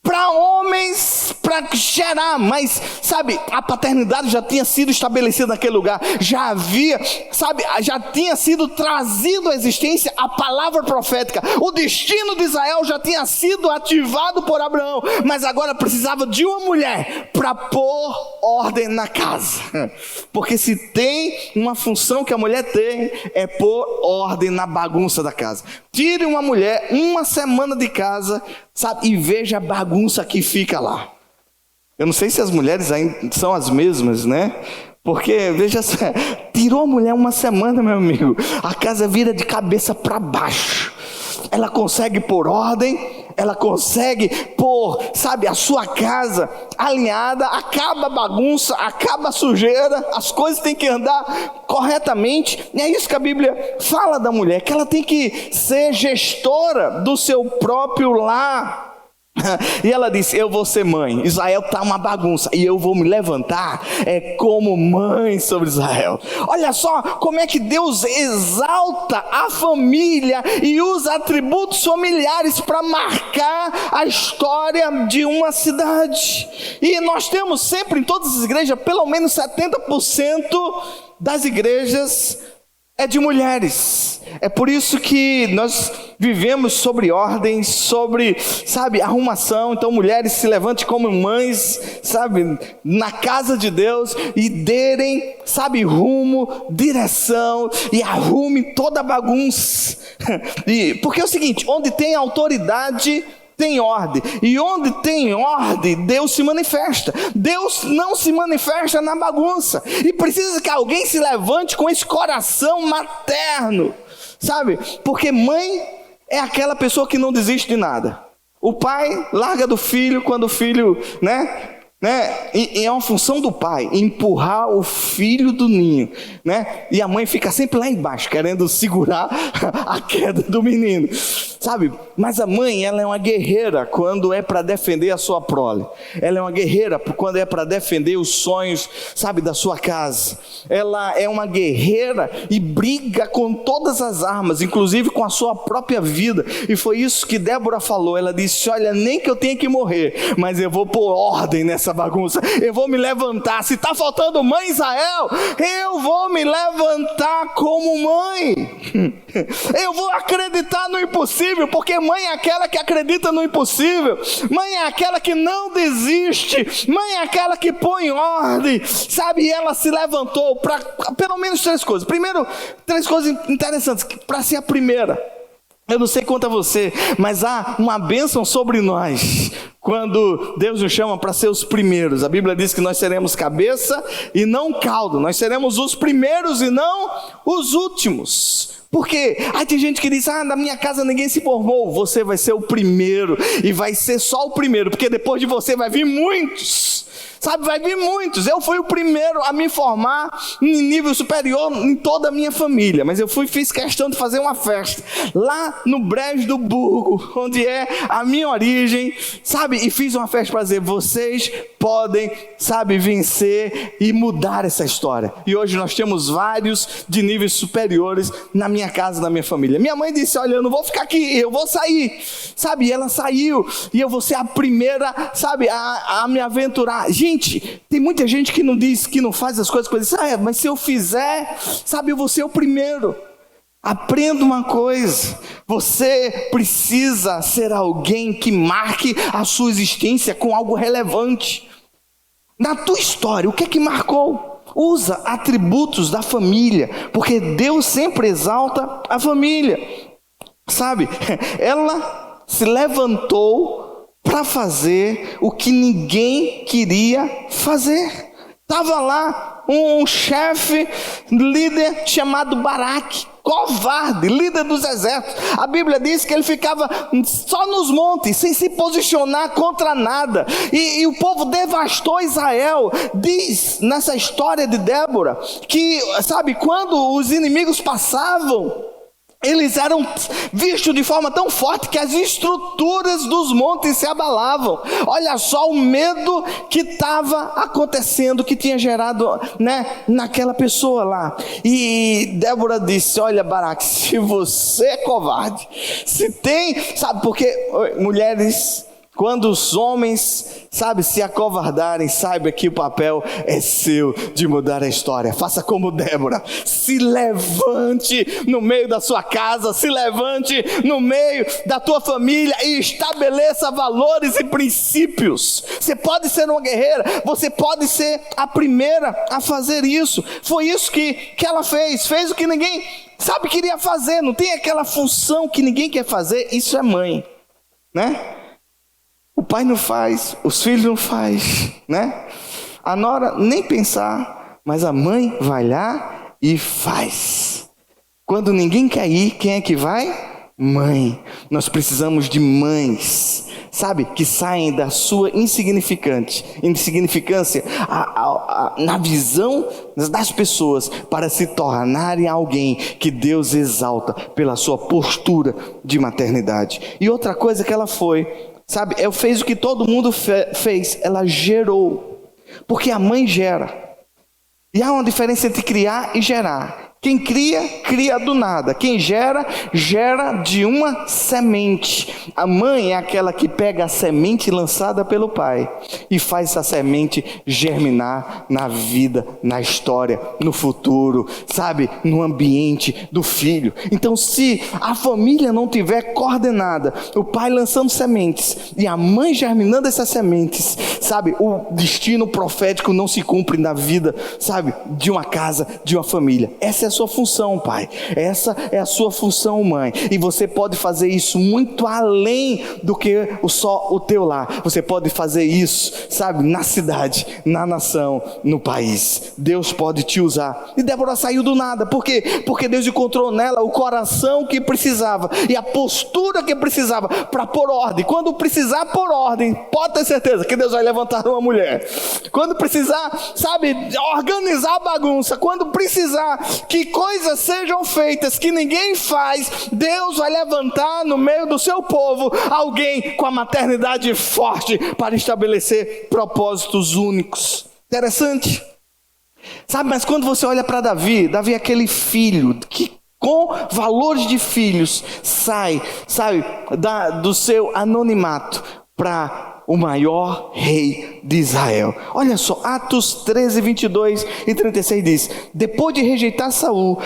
para homens, para gerar, mas, sabe, a paternidade já tinha sido estabelecida naquele lugar, já havia, sabe, já tinha sido trazido à existência a palavra profética, o destino de Israel já tinha sido ativado por Abraão, mas agora precisava de uma mulher para pôr ordem na casa, porque se tem uma função que a mulher tem, é pôr ordem na bagunça da casa. Tire uma mulher uma semana de casa, sabe, e veja a bagunça que fica lá. Eu não sei se as mulheres ainda são as mesmas, né? Porque, veja só, tirou a mulher uma semana, meu amigo, a casa vira de cabeça para baixo. Ela consegue pôr ordem, ela consegue pôr, sabe, a sua casa alinhada, acaba a bagunça, acaba a sujeira, as coisas têm que andar corretamente. E é isso que a Bíblia fala da mulher, que ela tem que ser gestora do seu próprio lar. E ela disse, eu vou ser mãe, Israel está uma bagunça, e eu vou me levantar como mãe sobre Israel. Olha só como é que Deus exalta a família e usa atributos familiares para marcar a história de uma cidade. E nós temos sempre em todas as igrejas, pelo menos 70% das igrejas é de mulheres. É por isso que nós vivemos sobre ordem, sobre, sabe, arrumação. Então mulheres se levantem como mães, sabe, na casa de Deus e derem, sabe, rumo, direção e arrume toda a bagunça. Porque é o seguinte, onde tem autoridade tem ordem, e onde tem ordem, Deus se manifesta. Deus não se manifesta na bagunça, e precisa que alguém se levante com esse coração materno, sabe, porque mãe é aquela pessoa que não desiste de nada. O pai larga do filho quando o filho, e é uma função do pai, empurrar o filho do ninho, e a mãe fica sempre lá embaixo, querendo segurar a queda do menino, sabe, mas a mãe, ela é uma guerreira quando é para defender a sua prole, ela é uma guerreira quando é para defender os sonhos, sabe, da sua casa, ela é uma guerreira e briga com todas as armas, inclusive com a sua própria vida, e foi isso que Débora falou. Ela disse, olha, nem que eu tenha que morrer, mas eu vou pôr ordem nessa bagunça, eu vou me levantar. Se está faltando mãe Israel, eu vou me levantar como mãe, eu vou acreditar no impossível, porque mãe é aquela que acredita no impossível, mãe é aquela que não desiste, mãe é aquela que põe ordem, sabe, e ela se levantou para pelo menos 3 coisas. Primeiro, 3 coisas interessantes, para ser a primeira. Eu não sei quanto a você, mas há uma bênção sobre nós quando Deus nos chama para ser os primeiros. A Bíblia diz que nós seremos cabeça e não cauda. Nós seremos os primeiros e não os últimos. Por quê? Aí tem gente que diz, na minha casa ninguém se formou. Você vai ser o primeiro, e vai ser só o primeiro, porque depois de você vai vir muitos. Sabe, vai vir muitos. Eu fui o primeiro a me formar em nível superior em toda a minha família, mas eu fiz questão de fazer uma festa lá no Brejo do Burgo, onde é a minha origem, sabe, e fiz uma festa para dizer, vocês podem, sabe, vencer e mudar essa história. E hoje nós temos vários de níveis superiores na minha casa, na minha família. Minha mãe disse, olha, eu não vou ficar aqui, eu vou sair, sabe, e ela saiu, e eu vou ser a primeira, sabe, a me aventurar. Gente, tem muita gente que não diz, que não faz as coisas, mas se eu fizer, sabe, eu vou ser o primeiro. Aprenda uma coisa, você precisa ser alguém que marque a sua existência com algo relevante. Na tua história, o que é que marcou? Usa atributos da família, porque Deus sempre exalta a família. Sabe, ela se levantou para fazer o que ninguém queria fazer. Estava lá um chefe, líder chamado Baraque, covarde, líder dos exércitos. A Bíblia diz que ele ficava só nos montes, sem se posicionar contra nada. E o povo devastou Israel. Diz nessa história de Débora que, sabe, quando os inimigos passavam, eles eram vistos de forma tão forte que as estruturas dos montes se abalavam. Olha só o medo que estava acontecendo, que tinha gerado, naquela pessoa lá. E Débora disse: olha, Baraque, se você é covarde, se tem, sabe, porque mulheres, quando os homens, sabe, se acovardarem, saiba que o papel é seu de mudar a história. Faça como Débora, se levante no meio da sua casa, se levante no meio da tua família e estabeleça valores e princípios. Você pode ser uma guerreira, você pode ser a primeira a fazer isso. Foi isso que ela fez o que ninguém, sabe, queria fazer. Não tem aquela função que ninguém quer fazer. Isso é mãe, né? O pai não faz, os filhos não faz, né? A nora nem pensar, mas a mãe vai lá e faz. Quando ninguém quer ir, quem é que vai? Mãe. Nós precisamos de mães, sabe, que saem da sua insignificância na visão das pessoas, para se tornarem alguém que Deus exalta pela sua postura de maternidade. E outra coisa que ela foi, sabe, ela fez o que todo mundo fez, ela gerou. Porque a mãe gera. E há uma diferença entre criar e gerar. Quem cria, cria do nada. Quem gera, gera de uma semente. A mãe é aquela que pega a semente lançada pelo pai e faz essa semente germinar na vida, na história, no futuro, sabe, no ambiente do filho. Então, se a família não tiver coordenada, o pai lançando sementes e a mãe germinando essas sementes, sabe, o destino profético não se cumpre na vida, sabe, de uma casa, de uma família. Essa é a sua função, pai. Essa é a sua função, mãe. E você pode fazer isso muito além do que só o teu lar. Você pode fazer isso, sabe, na cidade, na nação, no país. Deus pode te usar. E Débora saiu do nada. Por quê? Porque Deus encontrou nela o coração que precisava e a postura que precisava para pôr ordem. Quando precisar pôr ordem, pode ter certeza que Deus vai levantar uma mulher. Quando precisar, sabe, organizar a bagunça, quando precisar que coisas sejam feitas que ninguém faz, Deus vai levantar no meio do seu povo alguém com a maternidade forte para estabelecer propósitos únicos. Interessante, sabe? Mas quando você olha para Davi é aquele filho que com valores de filhos sai, sabe, do seu anonimato para o maior rei de Israel. Olha só, Atos 13, 22 e 36 diz: depois de rejeitar Saul,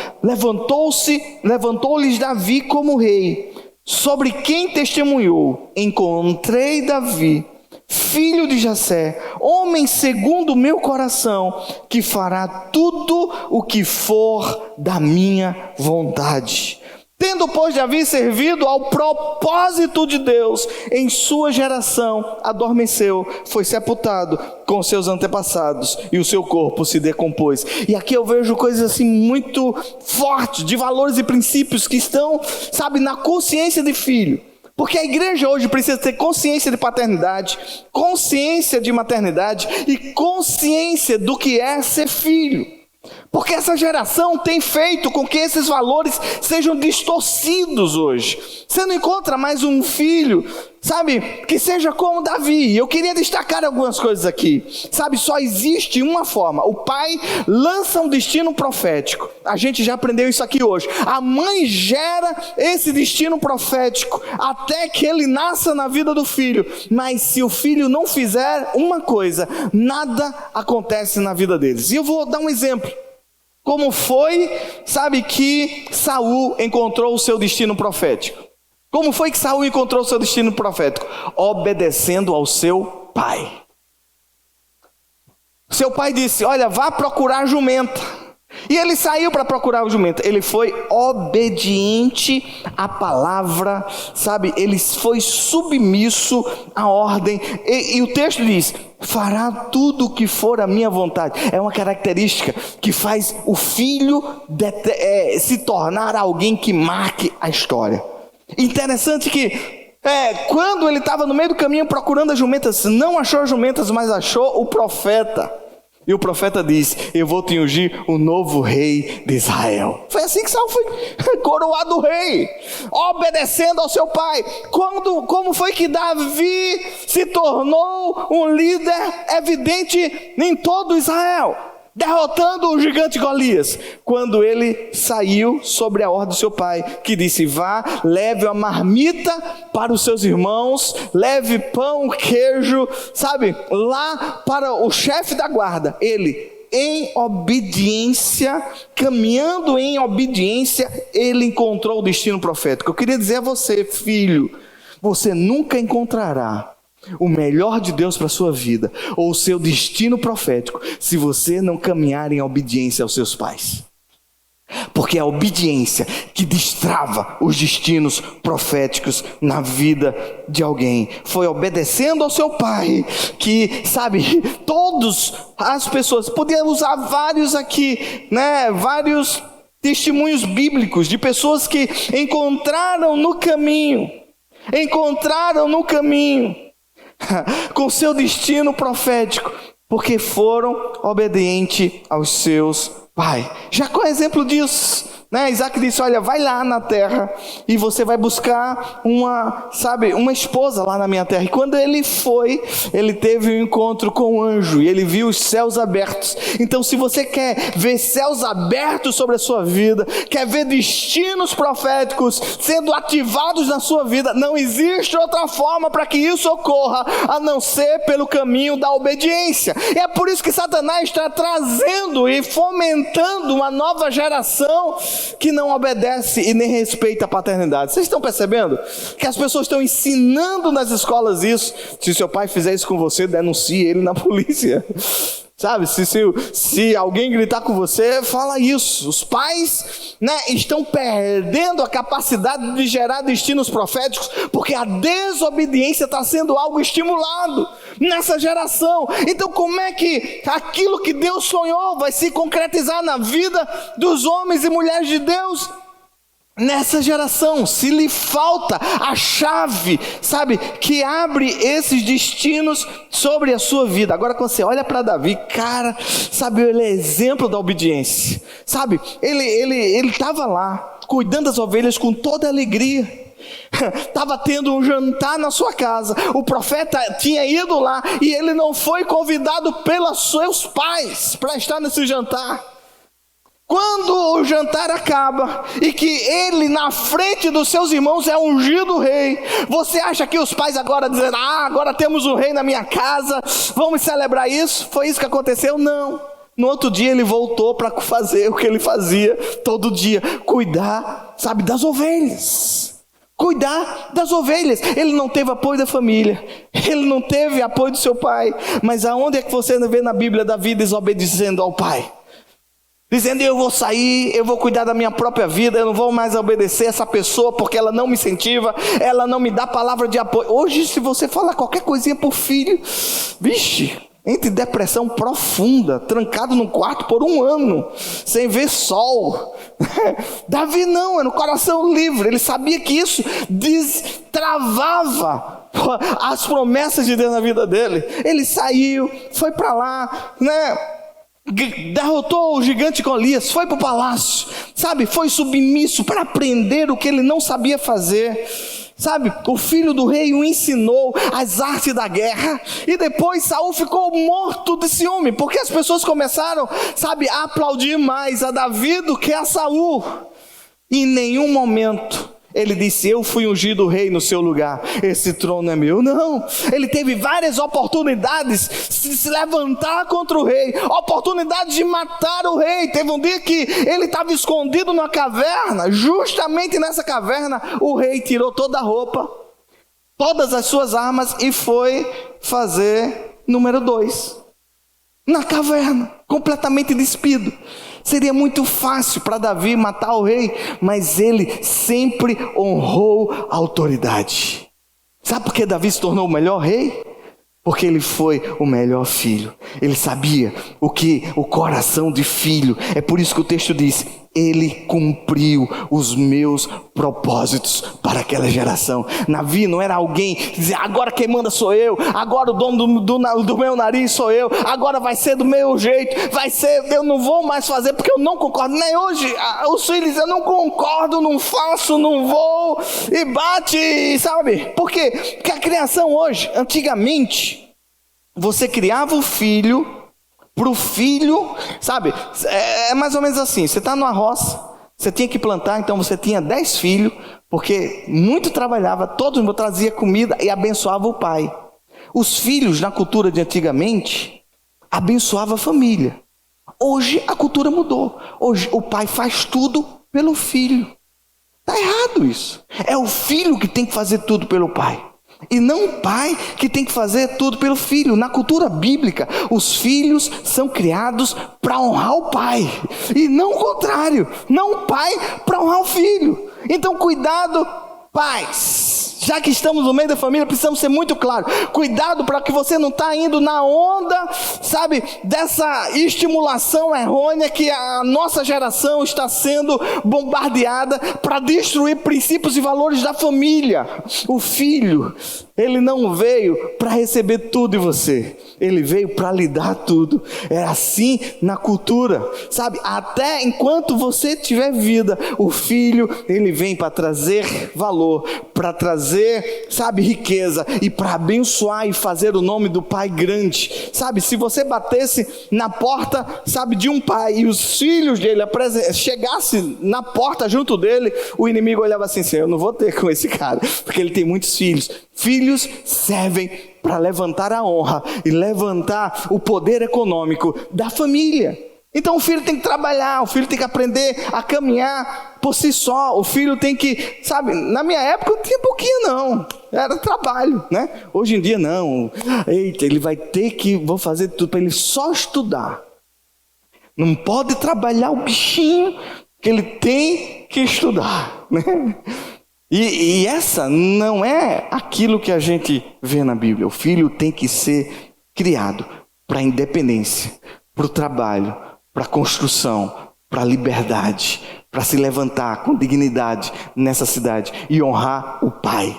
levantou-lhes Davi como rei, sobre quem testemunhou: encontrei Davi, filho de Jessé, homem segundo o meu coração, que fará tudo o que for da minha vontade. Tendo, pois, Davi servido ao propósito de Deus em sua geração, adormeceu, foi sepultado com seus antepassados e o seu corpo se decompôs. E aqui eu vejo coisas assim muito fortes, de valores e princípios que estão, sabe, na consciência de filho. Porque a igreja hoje precisa ter consciência de paternidade, consciência de maternidade e consciência do que é ser filho. Porque essa geração tem feito com que esses valores sejam distorcidos hoje. Você não encontra mais um filho, sabe, que seja como Davi. Eu queria destacar algumas coisas aqui. Sabe, só existe uma forma. O pai lança um destino profético. A gente já aprendeu isso aqui hoje. A mãe gera esse destino profético até que ele nasça na vida do filho. Mas se o filho não fizer uma coisa, nada acontece na vida deles. E eu vou dar um exemplo. Como foi, sabe, que Saul encontrou o seu destino profético? Como foi que Saul encontrou o seu destino profético? Obedecendo ao seu pai. Seu pai disse: olha, vá procurar a jumenta. E ele saiu para procurar o jumento. Ele foi obediente à palavra, sabe? Ele foi submisso à ordem. E o texto diz: fará tudo o que for a minha vontade. É uma característica que faz o filho se tornar alguém que marque a história. Interessante que quando ele estava no meio do caminho procurando as jumentas, não achou as jumentas, mas achou o profeta. E o profeta diz: eu vou te ungir o novo rei de Israel. Foi assim que Saul foi coroado rei, obedecendo ao seu pai. Como foi que Davi se tornou um líder evidente em todo Israel, derrotando o gigante Golias? Quando ele saiu sobre a ordem do seu pai, que disse: vá, leve a marmita para os seus irmãos, leve pão, queijo, lá para o chefe da guarda. Ele, em obediência, caminhando em obediência, ele encontrou o destino profético. Eu queria dizer a você, filho, você nunca encontrará o melhor de Deus para a sua vida, ou o seu destino profético, se você não caminhar em obediência aos seus pais. Porque é a obediência que destrava os destinos proféticos na vida de alguém. Foi obedecendo ao seu pai que, todas as pessoas, podia usar vários aqui, vários testemunhos bíblicos de pessoas que encontraram no caminho com seu destino profético, porque foram obedientes aos seus pais. Jacó é exemplo disso, Isaac disse: olha, vai lá na terra e você vai buscar uma esposa lá na minha terra. E quando ele foi, ele teve um encontro com um anjo e ele viu os céus abertos. Então, se você quer ver céus abertos sobre a sua vida, quer ver destinos proféticos sendo ativados na sua vida, não existe outra forma para que isso ocorra a não ser pelo caminho da obediência. E é por isso que Satanás está trazendo e fomentando uma nova geração que não obedece e nem respeita a paternidade. Vocês estão percebendo que as pessoas estão ensinando nas escolas isso? Se seu pai fizer isso com você, denuncie ele na polícia. Se alguém gritar com você, fala isso. Os pais estão perdendo a capacidade de gerar destinos proféticos, porque a desobediência está sendo algo estimulado nessa geração. Então, como é que aquilo que Deus sonhou vai se concretizar na vida dos homens e mulheres de Deus nessa geração? Se lhe falta a chave, que abre esses destinos sobre a sua vida. Agora, quando você olha para Davi, cara, ele é exemplo da obediência. Ele estava lá cuidando das ovelhas com toda alegria. Estava tendo um jantar na sua casa. O profeta tinha ido lá e ele não foi convidado pelos seus pais para estar nesse jantar. Quando o jantar acaba e que ele na frente dos seus irmãos é ungido rei, você acha que os pais agora dizem: agora temos um rei na minha casa, vamos celebrar isso? Foi isso que aconteceu? Não. No outro dia ele voltou para fazer o que ele fazia todo dia: cuidar, das ovelhas. Cuidar das ovelhas. Ele não teve apoio da família, ele não teve apoio do seu pai. Mas aonde é que você vê na Bíblia Davi desobedecendo ao pai? Dizendo: eu vou sair, eu vou cuidar da minha própria vida, eu não vou mais obedecer essa pessoa porque ela não me incentiva, ela não me dá palavra de apoio. Hoje, se você falar qualquer coisinha por filho, entre depressão profunda, trancado num quarto por 1 ano, sem ver sol. Davi não, era um coração livre. Ele sabia que isso destravava as promessas de Deus na vida dele. Ele saiu, foi para lá, derrotou o gigante Golias, foi para o palácio, foi submisso para aprender o que ele não sabia fazer. O filho do rei o ensinou as artes da guerra. E depois Saul ficou morto de ciúme, porque as pessoas começaram, a aplaudir mais a Davi do que a Saul. E em nenhum momento ele disse: eu fui ungido rei no seu lugar, esse trono é meu. Não, ele teve várias oportunidades de se levantar contra o rei, oportunidades de matar o rei. Teve um dia que ele estava escondido numa caverna. Justamente nessa caverna o rei tirou toda a roupa, todas as suas armas e foi fazer número 2 na caverna, completamente despido. Seria muito fácil para Davi matar o rei, mas ele sempre honrou a autoridade. Sabe por que Davi se tornou o melhor rei? Porque ele foi o melhor filho. Ele sabia o que o coração de filho. É por isso que o texto diz: ele cumpriu os meus propósitos para aquela geração. Navi não era alguém que dizia: agora quem manda sou eu, agora o dono do meu nariz sou eu, agora vai ser do meu jeito, vai ser, eu não vou mais fazer porque eu não concordo. Nem hoje, os filhos, eu não concordo, não faço, não vou, e bate, sabe? Por quê? Porque a criação hoje, antigamente, você criava o filho para o filho, sabe, é mais ou menos assim, você está numa roça, você tinha que plantar, então você tinha 10 filhos, porque muito trabalhava, todo mundo trazia comida e abençoava o pai. Os filhos, na cultura de antigamente, abençoava a família. Hoje a cultura mudou, hoje o pai faz tudo pelo filho. Está errado isso, é o filho que tem que fazer tudo pelo pai. E não o pai que tem que fazer tudo pelo filho. Na cultura bíblica, os filhos são criados para honrar o pai. E não o contrário. Não o pai para honrar o filho. Então cuidado, pais. Já que estamos no meio da família, precisamos ser muito claros. Cuidado para que você não está indo na onda, sabe, dessa estimulação errônea que a nossa geração está sendo bombardeada para destruir princípios e valores da família. O filho, ele não veio para receber tudo de você. Ele veio para lhe dar tudo. É assim na cultura, sabe? Até enquanto você tiver vida, o filho, ele vem para trazer valor, para trazer, sabe, riqueza, e para abençoar e fazer o nome do pai grande, sabe? Se você batesse na porta, sabe, de um pai, e os filhos dele chegassem na porta junto dele, o inimigo olhava assim: eu não vou ter com esse cara, porque ele tem muitos filhos. Filhos servem para levantar a honra e levantar o poder econômico da família. Então o filho tem que trabalhar, o filho tem que aprender a caminhar por si só, o filho tem que, sabe, na minha época não tinha pouquinho não, era trabalho, né? Hoje em dia não, eita, ele vai ter que, vou fazer tudo para ele só estudar, não pode trabalhar o bichinho, que ele tem que estudar, né? E essa não é aquilo que a gente vê na Bíblia. O filho tem que ser criado para a independência, para o trabalho, para a construção, para a liberdade, para se levantar com dignidade nessa cidade e honrar o pai.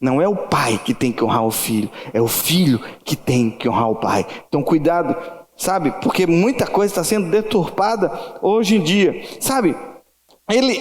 Não é o pai que tem que honrar o filho, é o filho que tem que honrar o pai. Então cuidado, sabe, porque muita coisa está sendo deturpada hoje em dia, sabe?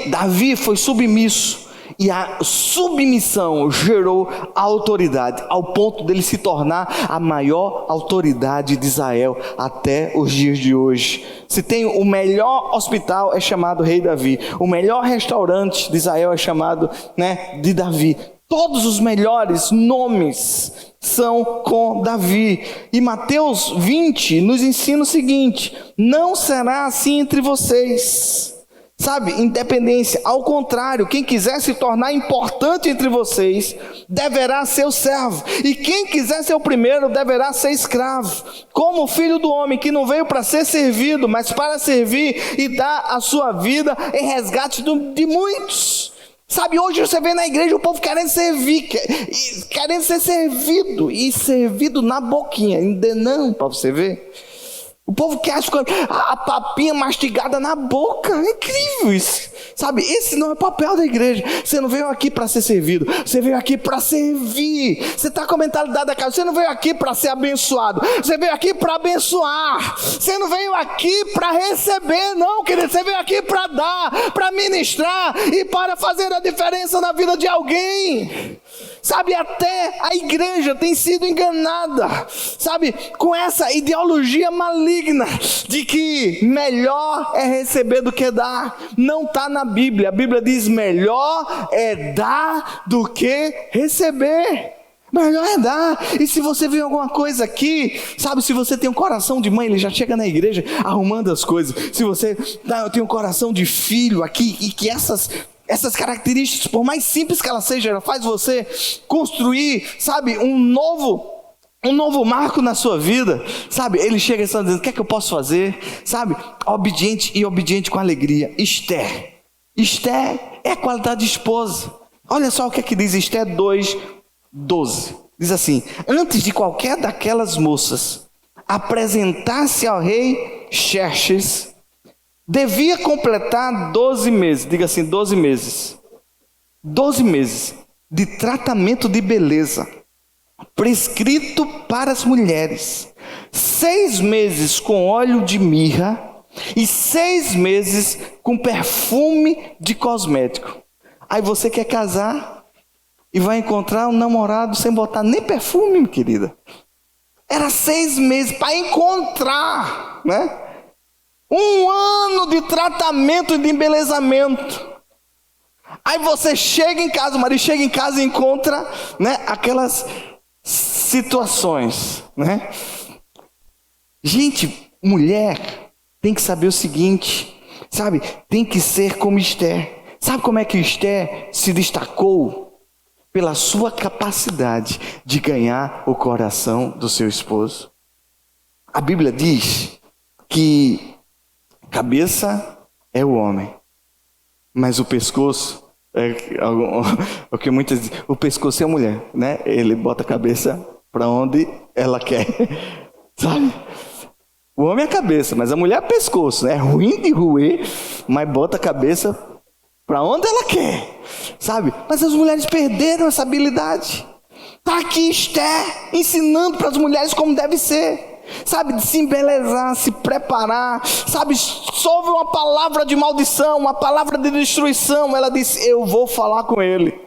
Davi foi submisso, e a submissão gerou autoridade, ao ponto dele se tornar a maior autoridade de Israel até os dias de hoje. Se tem o melhor hospital, é chamado Rei Davi. O melhor restaurante de Israel é chamado, né, de Davi. Todos os melhores nomes são com Davi. E Mateus 20 nos ensina o seguinte: não será assim entre vocês. Sabe, independência. Ao contrário, quem quiser se tornar importante entre vocês, deverá ser o servo. E quem quiser ser o primeiro, deverá ser escravo. Como o filho do homem, que não veio para ser servido, mas para servir e dar a sua vida em resgate de muitos. Sabe, hoje você vê na igreja o povo querendo servir, querendo ser servido, e servido na boquinha, ainda não, para você ver. O povo quer a papinha mastigada na boca. É incrível isso, sabe? Esse não é o papel da igreja. Você não veio aqui para ser servido, você veio aqui para servir. Você está com a mentalidade da casa. Você não veio aqui para ser abençoado, você veio aqui para abençoar. Você não veio aqui para receber, não, querido. Você veio aqui para dar, para ministrar e para fazer a diferença na vida de alguém. Sabe, até a igreja tem sido enganada, sabe, com essa ideologia maligna de que melhor é receber do que dar. Não está na Bíblia. A Bíblia diz: melhor é dar do que receber. Melhor é dar. E se você vê alguma coisa aqui, sabe, se você tem um coração de mãe, ele já chega na igreja arrumando as coisas. Se você tem um coração de filho aqui, e que essas características, por mais simples que ela seja, ela faz você construir, sabe, um novo marco na sua vida, sabe? Ele chega e está dizendo: o que é que eu posso fazer? Sabe? Obediente com alegria. Esther é a qualidade de esposa. Olha só o que é que diz Esther 2:12. Diz assim: antes de qualquer daquelas moças apresentar-se ao rei Xerxes, devia completar 12 meses, diga assim, 12 meses. 12 meses de tratamento de beleza, prescrito para as mulheres. 6 meses com óleo de mirra e 6 meses com perfume de cosmético. Aí você quer casar e vai encontrar um namorado sem botar nem perfume, minha querida. Era 6 meses para encontrar, né? 1 ano de tratamento e de embelezamento. Aí você chega em casa, o marido chega em casa e encontra, né, aquelas situações, né? Gente, mulher tem que saber o seguinte, sabe? Tem que ser como Esther. Sabe como é que Esther se destacou? Pela sua capacidade de ganhar o coração do seu esposo. A Bíblia diz que cabeça é o homem, mas o pescoço o que muitas dizem, o pescoço é a mulher, né? Ele bota a cabeça para onde ela quer, sabe? O homem é a cabeça, mas a mulher é o pescoço, né? É ruim de roer, mas bota a cabeça para onde ela quer, sabe? Mas as mulheres perderam essa habilidade. Está aqui Esther ensinando para as mulheres como deve ser. Sabe, de se embelezar, se preparar, sabe, soube uma palavra de maldição, uma palavra de destruição, ela disse: eu vou falar com ele.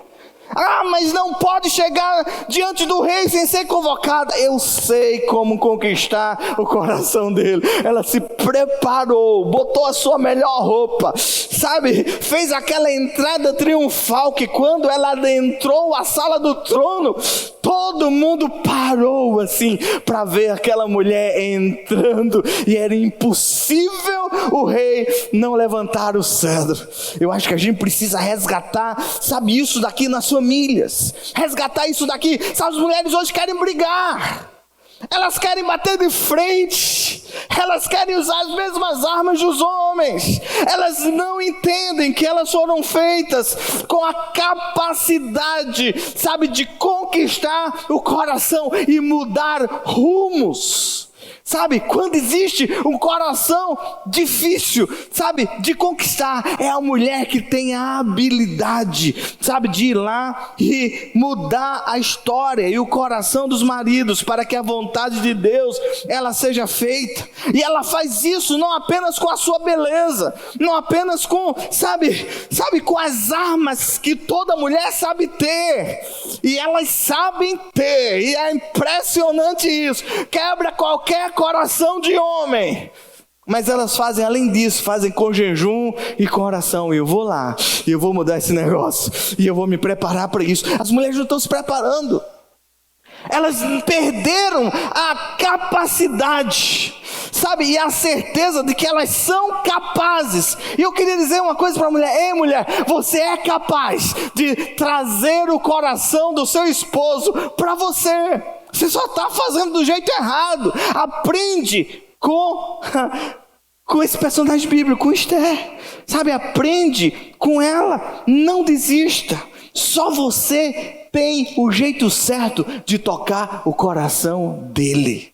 Ah, mas não pode chegar diante do rei sem ser convocada. Eu sei como conquistar o coração dele. Ela se preparou, botou a sua melhor roupa, sabe, fez aquela entrada triunfal que quando ela adentrou a sala do trono, todo mundo parou assim para ver aquela mulher entrando, e era impossível o rei não levantar o cedro. Eu acho que a gente precisa resgatar, sabe, isso daqui nas famílias, resgatar isso daqui. Sabe, as mulheres hoje querem brigar, elas querem bater de frente, elas querem usar as mesmas armas dos homens, elas não entendem que elas foram feitas com a capacidade, sabe, de conquistar o coração e mudar rumos. Sabe, quando existe um coração difícil, sabe, de conquistar, é a mulher que tem a habilidade, sabe, de ir lá e mudar a história e o coração dos maridos para que a vontade de Deus, ela seja feita. E ela faz isso não apenas com a sua beleza, não apenas com, sabe, com as armas que toda mulher sabe ter, e elas sabem ter, e é impressionante isso, quebra qualquer coração de homem, mas elas fazem além disso, fazem com jejum e com oração. Eu vou lá, e eu vou mudar esse negócio, e eu vou me preparar para isso. As mulheres não estão se preparando, elas perderam a capacidade, sabe, e a certeza de que elas são capazes. E eu queria dizer uma coisa para a mulher: ei, mulher, você é capaz de trazer o coração do seu esposo para você. Você só está fazendo do jeito errado. Aprende com esse personagem bíblico, com Esther. Sabe, aprende com ela. Não desista. Só você tem o jeito certo de tocar o coração dele.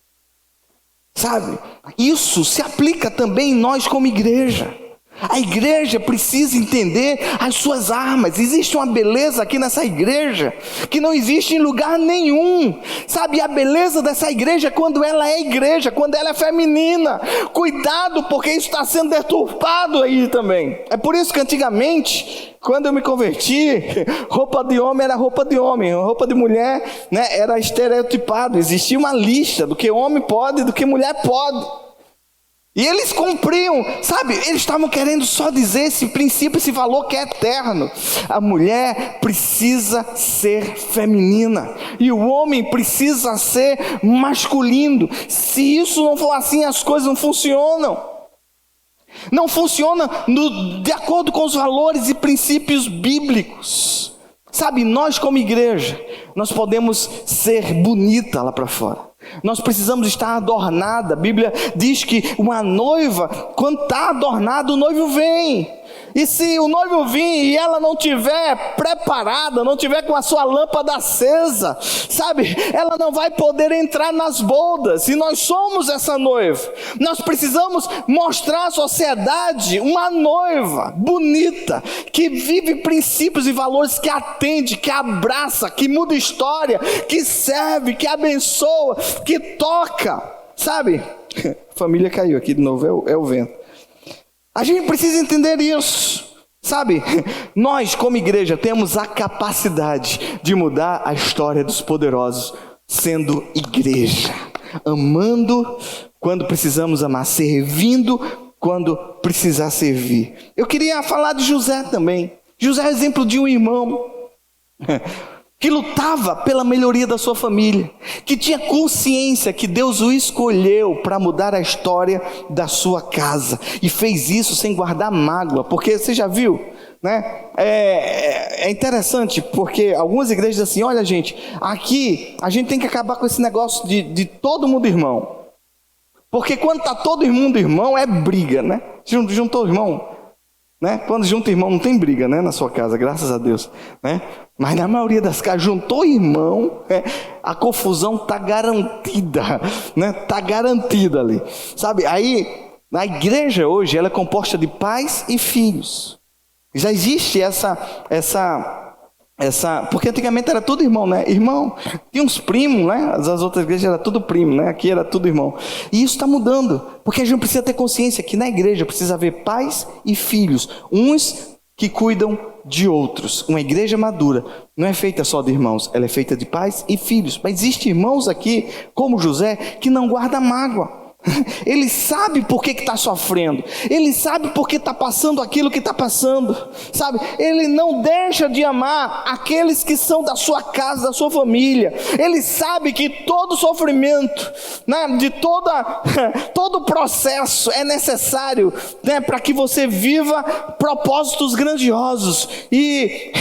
Sabe, isso se aplica também em nós como igreja. A igreja precisa entender as suas armas. Existe uma beleza aqui nessa igreja que não existe em lugar nenhum. Sabe, a beleza dessa igreja é quando ela é igreja, quando ela é feminina. Cuidado, porque isso está sendo deturpado aí também. É por isso que antigamente, quando eu me converti, roupa de homem era roupa de homem, roupa de mulher, né, era estereotipado. Existia uma lista do que homem pode e do que mulher pode. E eles cumpriam, sabe, eles estavam querendo só dizer esse princípio, esse valor que é eterno. A mulher precisa ser feminina e o homem precisa ser masculino. Se isso não for assim, as coisas não funcionam. Não funciona de acordo com os valores e princípios bíblicos. Sabe, nós como igreja, nós podemos ser bonita lá para fora. Nós precisamos estar adornada. A Bíblia diz que uma noiva, quando está adornada, o noivo vem. E se o noivo vir e ela não tiver preparada, não tiver com a sua lâmpada acesa, sabe, ela não vai poder entrar nas bodas. E nós somos essa noiva. Nós precisamos mostrar à sociedade uma noiva bonita, que vive princípios e valores, que atende, que abraça, que muda história, que serve, que abençoa, que toca, sabe? A família caiu aqui de novo, é o vento. A gente precisa entender isso, sabe? Nós, como igreja, temos a capacidade de mudar a história dos poderosos, sendo igreja, amando quando precisamos amar, servindo quando precisar servir. Eu queria falar de José também. José é exemplo de um irmão que lutava pela melhoria da sua família, que tinha consciência que Deus o escolheu para mudar a história da sua casa, e fez isso sem guardar mágoa, porque você já viu, né? É interessante, porque algumas igrejas dizem assim: olha gente, aqui a gente tem que acabar com esse negócio de todo mundo irmão, porque quando está todo mundo irmão é briga, né? Juntou irmão, né? Quando junta irmão não tem briga, né? Na sua casa, graças a Deus, né? Mas na maioria das casas, juntou irmão, a confusão está garantida, né? Está garantida ali, sabe? Aí, a igreja hoje, ela é composta de pais e filhos. Já existe essa, porque antigamente era tudo irmão, né? Irmão, tinha uns primos, né? As outras igrejas era tudo primo, né? Aqui era tudo irmão. E isso está mudando, porque a gente precisa ter consciência que na igreja precisa haver pais e filhos, uns que cuidam de outros. Uma igreja madura não é feita só de irmãos, ela é feita de pais e filhos. Mas existem irmãos aqui, como José, que não guarda mágoa. Ele sabe por que está sofrendo, ele sabe por que está passando aquilo que está passando, sabe? Ele não deixa de amar aqueles que são da sua casa, da sua família. Ele sabe que todo sofrimento, né, de todo processo é necessário, né, para que você viva propósitos grandiosos. E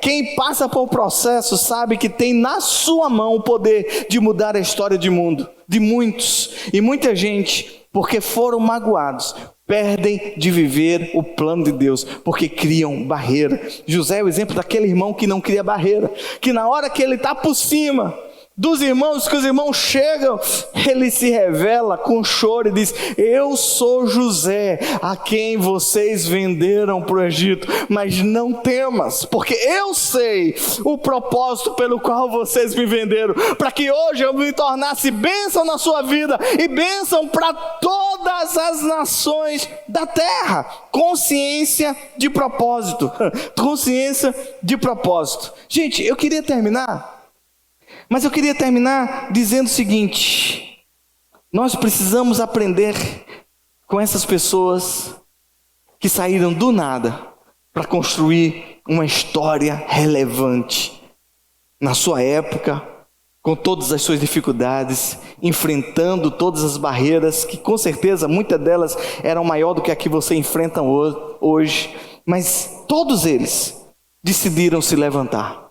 quem passa por processo sabe que tem na sua mão o poder de mudar a história do mundo, de muitos. E muita gente, porque foram magoados, perdem de viver o plano de Deus, porque criam barreira. José é o exemplo daquele irmão que não cria barreira, que na hora que ele está por cima dos irmãos, que os irmãos chegam, ele se revela com choro e diz: eu sou José, a quem vocês venderam para o Egito, mas não temas, porque eu sei o propósito pelo qual vocês me venderam, para que hoje eu me tornasse bênção na sua vida e bênção para todas as nações da terra. Consciência de propósito, consciência de propósito. Gente, eu queria terminar, mas eu queria terminar dizendo o seguinte: nós precisamos aprender com essas pessoas que saíram do nada para construir uma história relevante na sua época, com todas as suas dificuldades, enfrentando todas as barreiras, que com certeza muitas delas eram maior do que a que você enfrenta hoje, mas todos eles decidiram se levantar.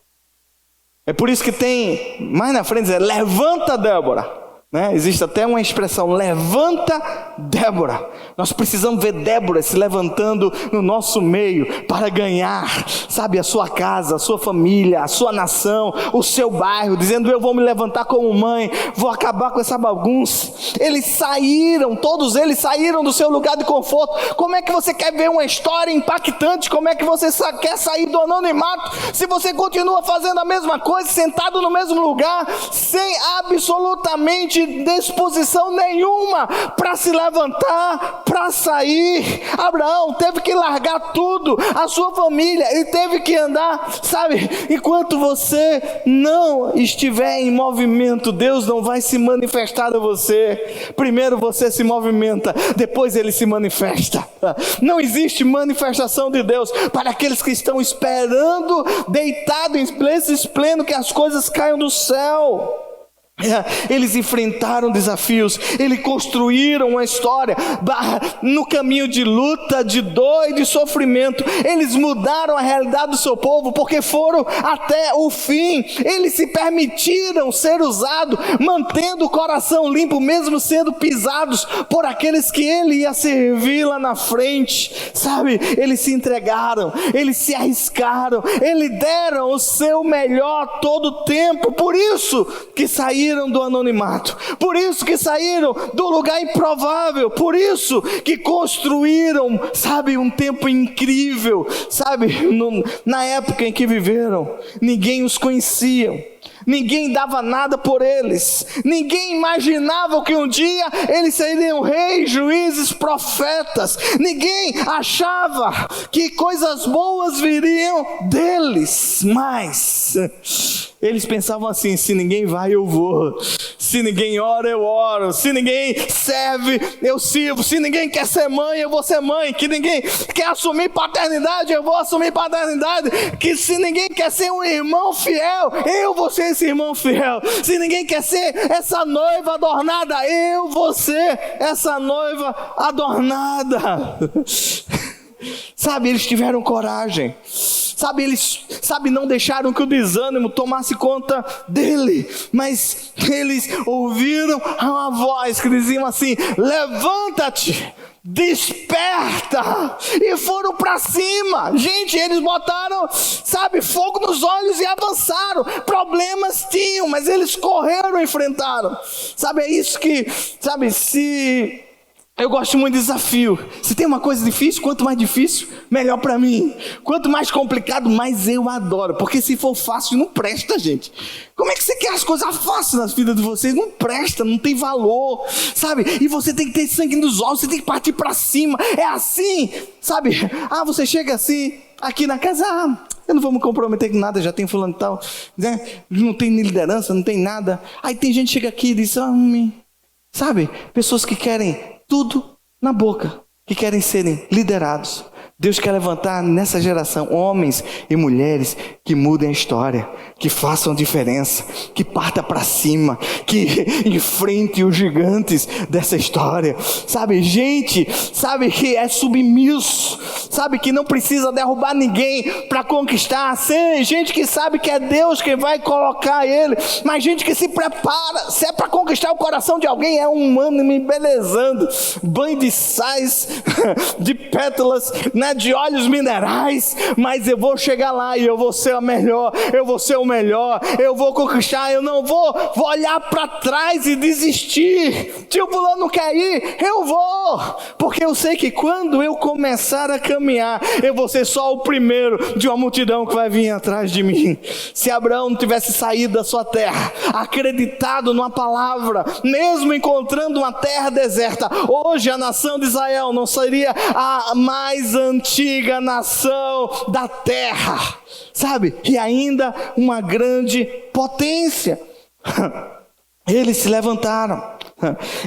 É por isso que tem, mais na frente, levanta Débora, né? Existe até uma expressão, levanta Débora. Nós precisamos ver Débora se levantando no nosso meio para ganhar, sabe, a sua casa, a sua família, a sua nação, o seu bairro, dizendo: eu vou me levantar como mãe, vou acabar com essa bagunça. Eles saíram, todos eles saíram do seu lugar de conforto. Como é que você quer ver uma história impactante? Como é que você quer sair do anonimato se você continua fazendo a mesma coisa, sentado no mesmo lugar, sem absolutamente disposição nenhuma para se levantar, para sair? Abraão teve que largar tudo, a sua família, ele teve que andar, sabe? Enquanto você não estiver em movimento, Deus não vai se manifestar a você. Primeiro você se movimenta, depois ele se manifesta. Não existe manifestação de Deus para aqueles que estão esperando, deitado em pleno que as coisas caiam do céu. Eles enfrentaram desafios, eles construíram uma história no caminho de luta, de dor e de sofrimento. Eles mudaram a realidade do seu povo porque foram até o fim. Eles se permitiram ser usados, mantendo o coração limpo, mesmo sendo pisados por aqueles que ele ia servir lá na frente. Sabe, eles se entregaram, eles se arriscaram, eles deram o seu melhor todo o tempo. Por isso que saíram do anonimato, por isso que saíram do lugar improvável, por isso que construíram, sabe, um tempo incrível, sabe, na época em que viveram. Ninguém os conhecia, ninguém dava nada por eles, ninguém imaginava que um dia eles seriam reis, juízes, profetas, ninguém achava que coisas boas viriam deles, mas eles pensavam assim: se ninguém vai, eu vou. Se ninguém ora, eu oro. Se ninguém serve, eu sirvo. Se ninguém quer ser mãe, eu vou ser mãe. Que ninguém quer assumir paternidade, eu vou assumir paternidade. Que se ninguém quer ser um irmão fiel, eu vou ser esse irmão fiel. Se ninguém quer ser essa noiva adornada, eu vou ser essa noiva adornada. Sabe, eles tiveram coragem. Sabe, eles não deixaram que o desânimo tomasse conta dele, mas eles ouviram uma voz que dizia assim: levanta-te, desperta, e foram para cima. Gente, eles botaram, sabe, fogo nos olhos e avançaram. Problemas tinham, mas eles correram e enfrentaram. Sabe, é isso que, sabe, se... Eu gosto muito de desafio. Se tem uma coisa difícil, quanto mais difícil, melhor para mim. Quanto mais complicado, mais eu adoro. Porque se for fácil, não presta, gente. Como é que você quer as coisas fáceis nas vidas de vocês? Não presta, não tem valor, sabe? E você tem que ter sangue nos olhos, você tem que partir para cima. É assim, sabe? Você chega assim, aqui na casa, eu não vou me comprometer com nada, já tem fulano e tal, né? Não tem liderança, não tem nada. Aí tem gente que chega aqui e diz, sabe? Pessoas que querem tudo na boca, que querem serem liderados. Deus quer levantar nessa geração homens e mulheres que mudem a história, que façam diferença, que partam para cima, que enfrentem os gigantes dessa história. Sabe, gente, sabe, que é submisso, sabe, que não precisa derrubar ninguém para conquistar. Gente que sabe que é Deus quem vai colocar ele, mas gente que se prepara. Se é para conquistar o coração de alguém, é um humano me embelezando, banho de sais, de pétalas, né, de óleos minerais, mas eu vou chegar lá e eu vou ser a melhor, eu vou ser o melhor, eu vou conquistar, eu não vou olhar para trás e desistir. Tio fulano não quer ir, eu vou, porque eu sei que quando eu começar a caminhar, eu vou ser só o primeiro de uma multidão que vai vir atrás de mim. Se Abraão não tivesse saído da sua terra, acreditado numa palavra, mesmo encontrando uma terra deserta, hoje a nação de Israel não seria a mais antiga nação da terra, sabe? E ainda uma grande potência. Eles se levantaram,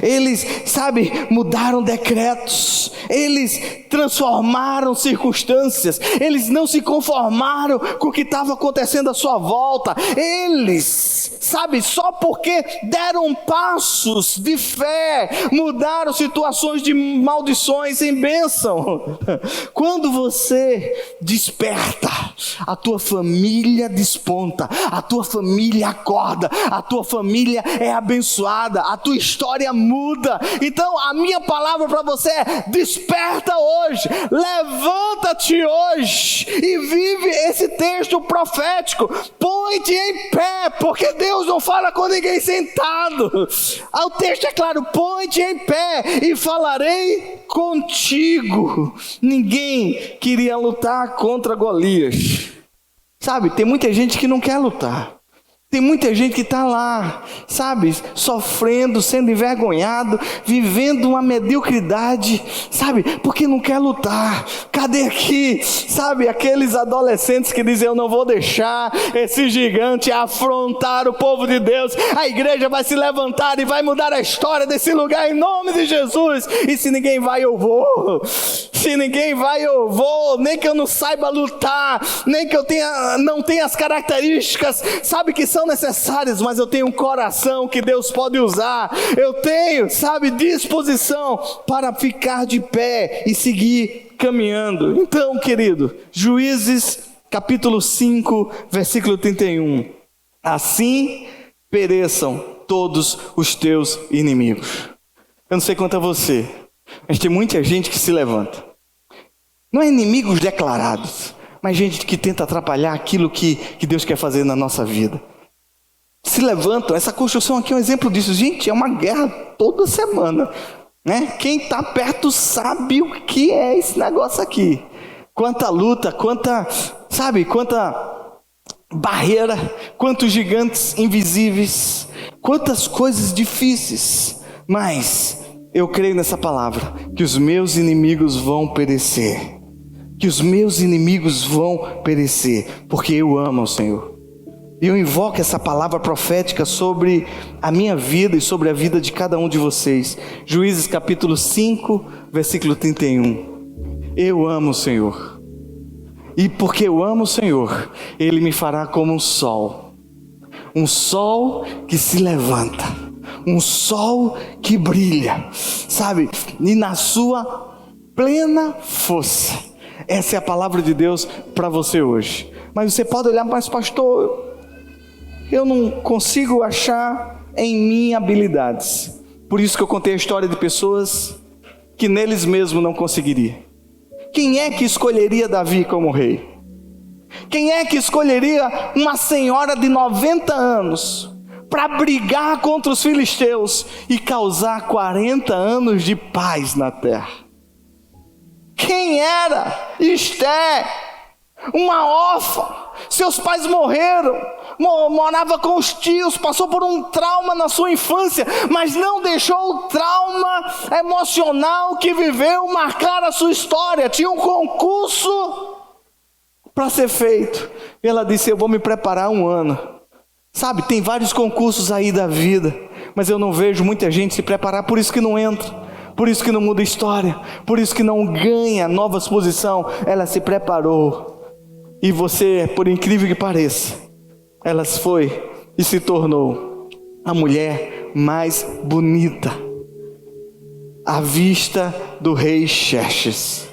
eles, sabe, mudaram decretos, eles transformaram circunstâncias, eles não se conformaram com o que estava acontecendo à sua volta. Eles, sabe, só porque deram passos de fé, mudaram situações de maldições em bênção. Quando você desperta, a tua família desponta, a tua família acorda, a tua família é abençoada, a tua história muda. Então a minha palavra para você é: desperta hoje, levanta-te hoje e vive esse texto profético. Põe-te em pé, porque Deus não fala com ninguém sentado. O texto é claro: põe-te em pé e falarei contigo. Ninguém queria lutar contra Golias. Sabe, tem muita gente que não quer lutar. Tem muita gente que está lá, sabe, sofrendo, sendo envergonhado, vivendo uma mediocridade, sabe, porque não quer lutar. Cadê aqui, sabe, aqueles adolescentes que dizem: eu não vou deixar esse gigante afrontar o povo de Deus. A igreja vai se levantar e vai mudar a história desse lugar em nome de Jesus. E se ninguém vai, eu vou. Se ninguém vai, eu vou. Nem que eu não saiba lutar, nem que eu não tenha as características, sabe, que são necessárias, mas eu tenho um coração que Deus pode usar. Eu tenho, sabe, disposição para ficar de pé e seguir caminhando. Então, querido, Juízes capítulo 5, versículo 31. Assim pereçam todos os teus inimigos. Eu não sei quanto a você, mas tem muita gente que se levanta. Não é inimigos declarados, mas gente que tenta atrapalhar aquilo que Deus quer fazer na nossa vida. Se levantam, essa construção aqui é um exemplo disso. Gente, é uma guerra toda semana, né? Quem está perto sabe o que é esse negócio aqui. Quanta luta, quanta barreira, quantos gigantes invisíveis, quantas coisas difíceis. Mas eu creio nessa palavra, que os meus inimigos vão perecer. Que os meus inimigos vão perecer, porque eu amo o Senhor. E eu invoco essa palavra profética sobre a minha vida e sobre a vida de cada um de vocês. Juízes capítulo 5, versículo 31. Eu amo o Senhor. E porque eu amo o Senhor, Ele me fará como um sol que se levanta, um sol que brilha, sabe? E na sua plena força. Essa é a palavra de Deus para você hoje. Mas você pode olhar, mas pastor, eu não consigo achar em mim habilidades. Por isso que eu contei a história de pessoas que neles mesmos não conseguiriam. Quem é que escolheria Davi como rei? Quem é que escolheria uma senhora de 90 anos para brigar contra os filisteus e causar 40 anos de paz na terra? Quem era? Esté, uma órfã, seus pais morreram, morava com os tios, passou por um trauma na sua infância, mas não deixou o trauma emocional que viveu marcar a sua história. Tinha um concurso para ser feito, e ela disse: eu vou me preparar 1 ano. Sabe, tem vários concursos aí da vida, mas eu não vejo muita gente se preparar, por isso que não entra. Por isso que não muda a história, por isso que não ganha novas posições. Ela se preparou, e você, por incrível que pareça, ela foi e se tornou a mulher mais bonita à vista do rei Xerxes.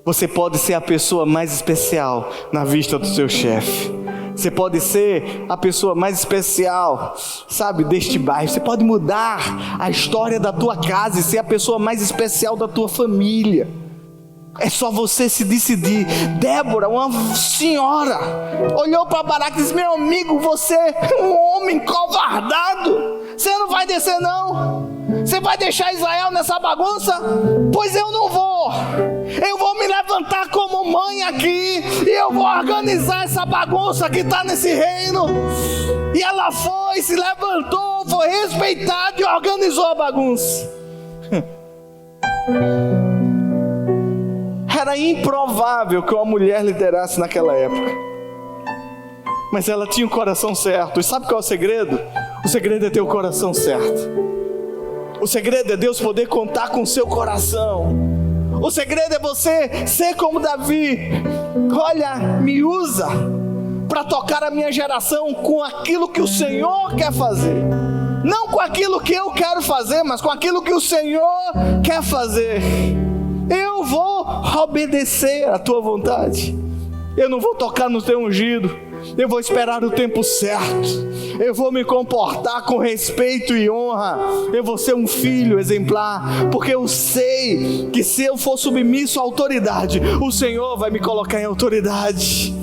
Você pode ser a pessoa mais especial na vista do seu chefe. Você pode ser a pessoa mais especial, sabe, deste bairro. Você pode mudar a história da tua casa e ser a pessoa mais especial da tua família. É só você se decidir. Débora, uma senhora, olhou para Baraque e disse: meu amigo, você é um homem covardado. Você não vai descer não? Você vai deixar Israel nessa bagunça? Pois eu não vou. Eu vou me levantar como mãe aqui e eu vou organizar essa bagunça que está nesse reino. E ela foi, se levantou, foi respeitada e organizou a bagunça. Era improvável que uma mulher liderasse naquela época, mas ela tinha o coração certo. E sabe qual é o segredo? O segredo é ter o coração certo. O segredo é Deus poder contar com o seu coração. O segredo é você ser como Davi. Olha, me usa para tocar a minha geração com aquilo que o Senhor quer fazer. Não com aquilo que eu quero fazer, mas com aquilo que o Senhor quer fazer. Eu vou obedecer à tua vontade. Eu não vou tocar no teu ungido. Eu vou esperar o tempo certo. Eu vou me comportar com respeito e honra. Eu vou ser um filho exemplar, porque eu sei que se eu for submisso à autoridade, o Senhor vai me colocar em autoridade.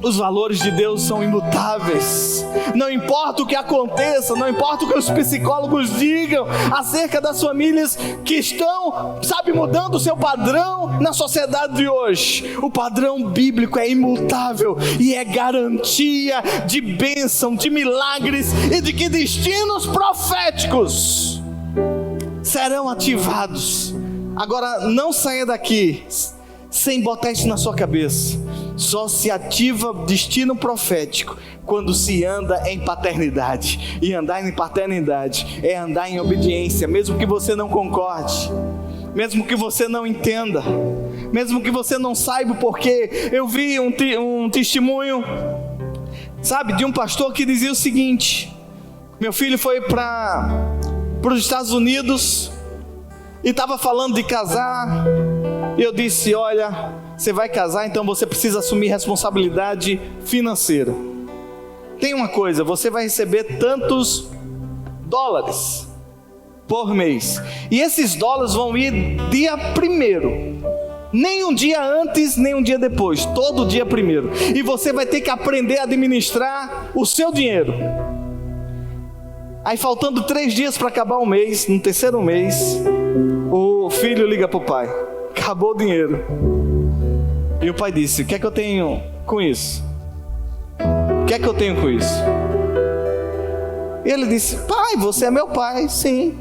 Os valores de Deus são imutáveis. Não importa o que aconteça, não importa o que os psicólogos digam acerca das famílias que estão, sabe, mudando o seu padrão na sociedade de hoje. O padrão bíblico é imutável e é garantia de bênção, de milagres e de que destinos proféticos serão ativados. Agora, não saia daqui sem botar isso na sua cabeça. Só se ativa destino profético quando se anda em paternidade. E andar em paternidade é andar em obediência, mesmo que você não concorde. mesmo que você não entenda, mesmo que você não saiba o porquê. Eu vi um testemunho, sabe, de um pastor que dizia o seguinte: meu filho foi para os Estados Unidos e estava falando de casar, e eu disse: olha, você vai casar, então você precisa assumir responsabilidade financeira. Tem uma coisa, você vai receber tantos dólares por mês, e esses dólares vão ir dia 1º, nem um dia antes, nem um dia depois, todo dia 1º, e você vai ter que aprender a administrar o seu dinheiro. Aí faltando 3 dias para acabar o mês, no 3º mês, o filho liga para o pai: acabou o dinheiro. E o pai disse: o que é que eu tenho com isso? O que é que eu tenho com isso? E ele disse: pai, você é meu pai. Sim,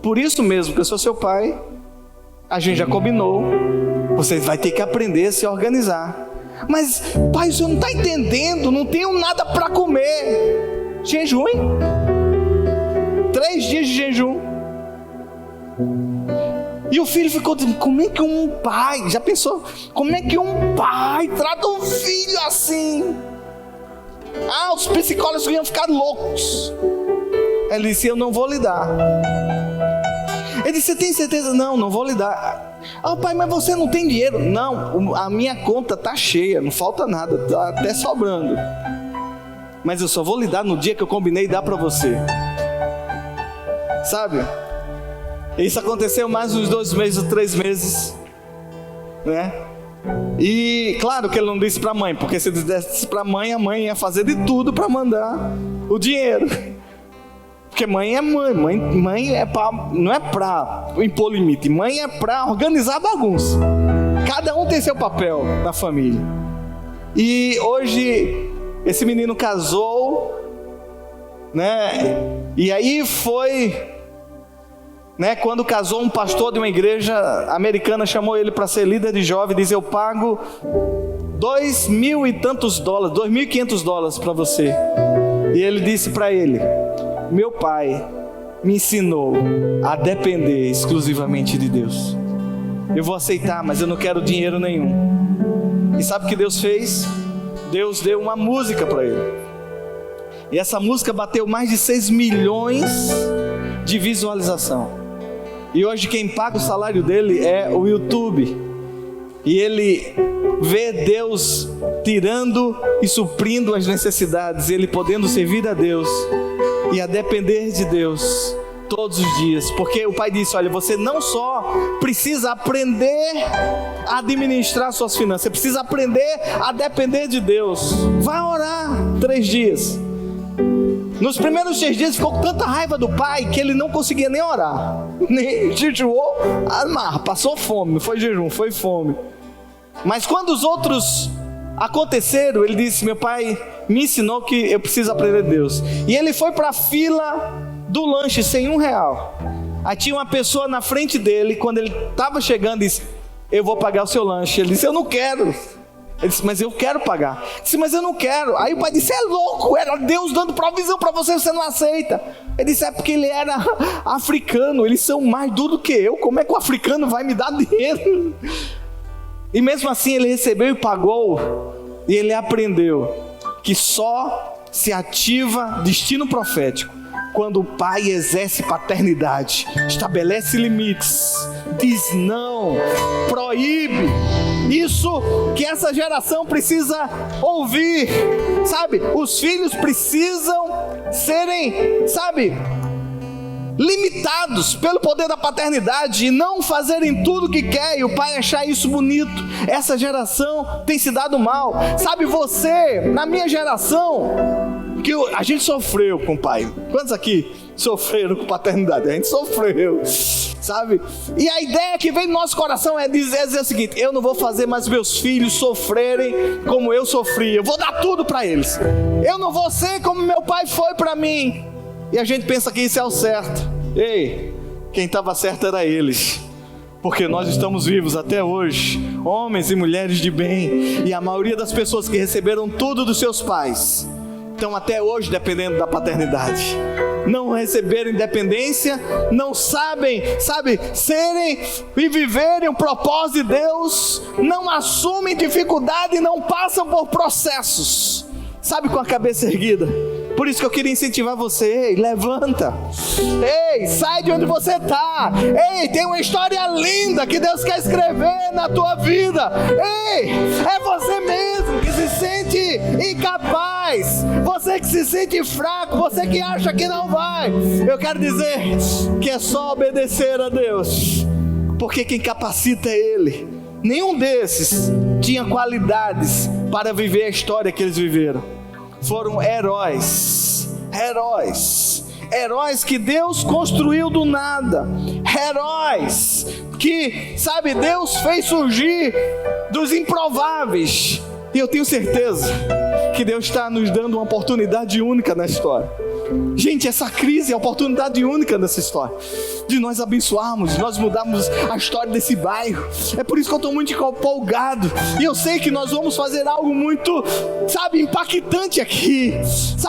por isso mesmo que eu sou seu pai, a gente já combinou, você vai ter que aprender a se organizar. Mas pai, o senhor não está entendendo, não tenho nada para comer. Jejum, 3 dias de jejum. E o filho ficou dizendo: como é que um pai, já pensou, como é que um pai trata um filho assim? Os psicólogos iam ficar loucos. Ele disse: eu não vou lhe dar. Ele disse: você tem certeza? Não vou lhe dar. Pai, mas você não tem dinheiro? Não, a minha conta está cheia, não falta nada, está até sobrando. Mas eu só vou lhe dar no dia que eu combinei dar para você. Sabe? Isso aconteceu mais uns 2 meses ou 3 meses, né? E claro que ele não disse para a mãe, porque se ele disse para a mãe ia fazer de tudo para mandar o dinheiro. Porque mãe é mãe é não é para impor limite, mãe é para organizar a bagunça. Cada um tem seu papel na família. E hoje esse menino casou, né? E aí foi, né, quando casou, um pastor de uma igreja americana chamou ele para ser líder de jovem e disse: eu pago 2.000 e tantos dólares, 2.500 dólares para você. E ele disse para ele: meu pai me ensinou a depender exclusivamente de Deus. Eu vou aceitar, mas eu não quero dinheiro nenhum. E sabe o que Deus fez? Deus deu uma música para ele, e essa música bateu mais de 6 milhões de visualização. E hoje quem paga o salário dele é o YouTube. E ele vê Deus tirando e suprindo as necessidades, ele podendo servir a Deus e a depender de Deus todos os dias. Porque o pai disse: olha, você não só precisa aprender a administrar suas finanças, você precisa aprender a depender de Deus. Vai orar 3 dias. Nos primeiros 6 dias ficou com tanta raiva do pai que ele não conseguia nem orar, nem jejuou, passou fome, não foi jejum, foi fome. Mas quando os outros aconteceram, ele disse: meu pai me ensinou que eu preciso aprender de Deus. E ele foi para a fila do lanche sem R$1. Aí tinha uma pessoa na frente dele, quando ele estava chegando, disse: eu vou pagar o seu lanche. Ele disse: eu não quero. Ele disse: mas eu quero pagar. Ele disse: mas eu não quero. Aí o pai disse: é louco, era Deus dando provisão para você, você não aceita. Ele disse: é porque ele era africano, eles são mais duros do que eu, como é que o africano vai me dar dinheiro? E mesmo assim ele recebeu e pagou. E ele aprendeu que só se ativa destino profético quando o pai exerce paternidade, estabelece limites, diz não, proíbe. Isso que essa geração precisa ouvir, sabe? Os filhos precisam serem, sabe, limitados pelo poder da paternidade e não fazerem tudo o que quer e o pai achar isso bonito. Essa geração tem se dado mal. Sabe, você, na minha geração, que a gente sofreu com o pai. Quantos aqui sofreram com paternidade? A gente sofreu, sabe? E a ideia que vem no nosso coração é dizer o seguinte: eu não vou fazer mais meus filhos sofrerem como eu sofri, eu vou dar tudo para eles. Eu não vou ser como meu pai foi para mim. E a gente pensa que isso é o certo. Ei, quem estava certo era eles, porque nós estamos vivos até hoje, homens e mulheres de bem. E a maioria das pessoas que receberam tudo dos seus pais estão até hoje dependendo da paternidade. não receberam independência, não sabem, serem e viverem o propósito de Deus, não assumem dificuldade e não passam por processos, com a cabeça erguida. Por isso que eu queria incentivar você. Ei, levanta. Ei, sai de onde você está. Ei, tem uma história linda que Deus quer escrever na tua vida. Ei, é você mesmo que se sente incapaz, você que se sente fraco, você que acha que não vai. Eu quero dizer que é só obedecer a Deus, porque quem capacita é Ele. Nenhum desses tinha qualidades para viver a história que eles viveram. Foram heróis que Deus construiu do nada, heróis que, Deus fez surgir dos improváveis. E eu tenho certeza que Deus está nos dando uma oportunidade única na história. Gente, essa crise é a oportunidade única nessa história, de nós abençoarmos, de nós mudarmos a história desse bairro. É por isso que eu estou muito empolgado. E eu sei que nós vamos fazer algo muito, impactante aqui.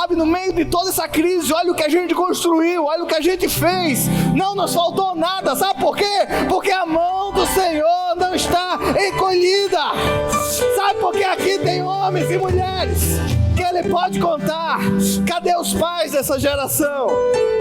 No meio de toda essa crise, olha o que a gente construiu, olha o que a gente fez. Não nos faltou nada, sabe por quê? Porque a mão do Senhor não está encolhida. Sabe por que aqui tem homens e mulheres que Ele pode contar? Cadê os pais dessa geração?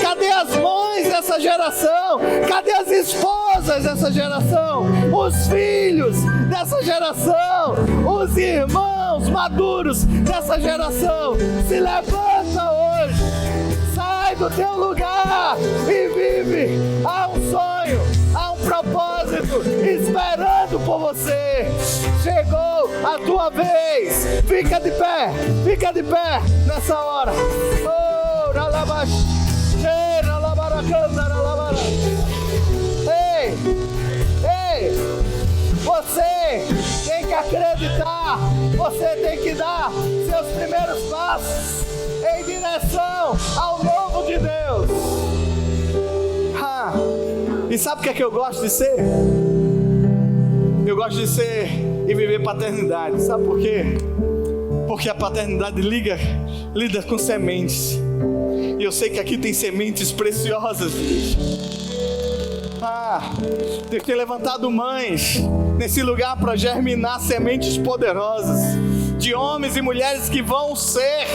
Cadê as mães dessa geração? Cadê as esposas dessa geração? Os filhos dessa geração? Os irmãos maduros dessa geração? Se levanta hoje, sai do teu lugar e vive. Há um sonho, há um propósito esperando por você. Chegou a tua vez. Fica de pé nessa hora. Ei, você tem que acreditar, você tem que dar seus primeiros passos em direção ao novo de Deus. E sabe o que é que eu gosto de ser? Eu gosto de ser e viver paternidade. Sabe por quê? Porque a paternidade lida com sementes. E eu sei que aqui tem sementes preciosas. Deus tem levantado mães nesse lugar para germinar sementes poderosas de homens e mulheres que vão ser,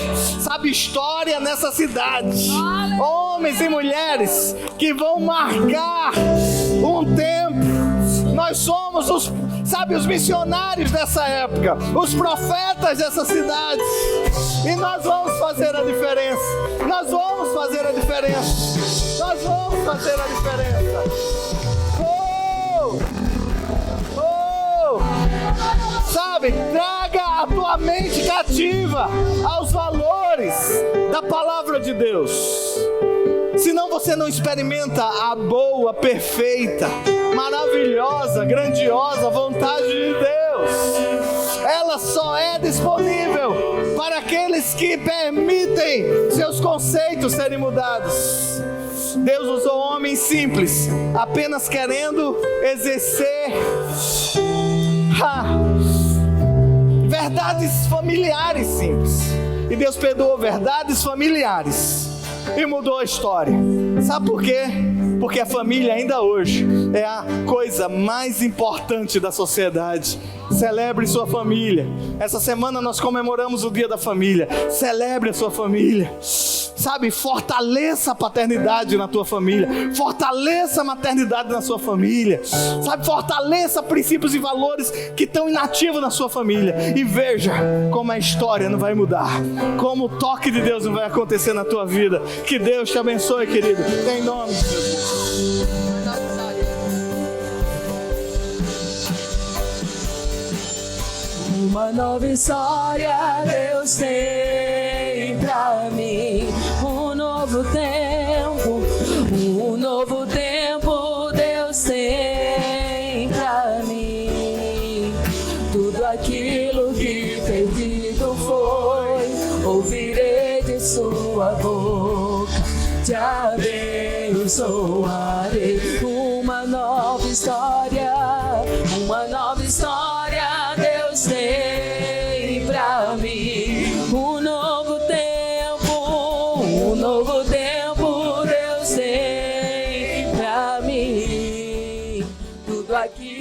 história nessa cidade. Homens e mulheres que vão marcar um tempo. Nós somos os missionários dessa época, os profetas dessa cidade. E nós vamos fazer a diferença. Nós vamos fazer a diferença. Nós vamos fazer a diferença. Traga a tua mente cativa aos valores da palavra de Deus. Senão você não experimenta a boa, perfeita, maravilhosa, grandiosa vontade de Deus. Ela só é disponível para aqueles que permitem seus conceitos serem mudados. Deus usou homens simples, apenas querendo exercer verdades familiares simples. E Deus perdoou verdades familiares e mudou a história. Sabe por quê? Porque a família ainda hoje é a coisa mais importante da sociedade. Celebre sua família. Essa semana nós comemoramos o Dia da Família. Celebre a sua família. Fortaleça a paternidade na tua família. Fortaleça a maternidade na sua família. Fortaleça princípios e valores que estão inativos na sua família. E veja como a história não vai mudar. Como o toque de Deus não vai acontecer na tua vida. Que Deus te abençoe, querido. Em nome de Jesus. Uma nova história Deus tem pra mim. Um novo tempo Deus tem pra mim. Tudo aquilo que perdido foi, ouvirei de sua boca, te abençoarei. Uma nova história Deus tem pra mim. Um novo tempo aqui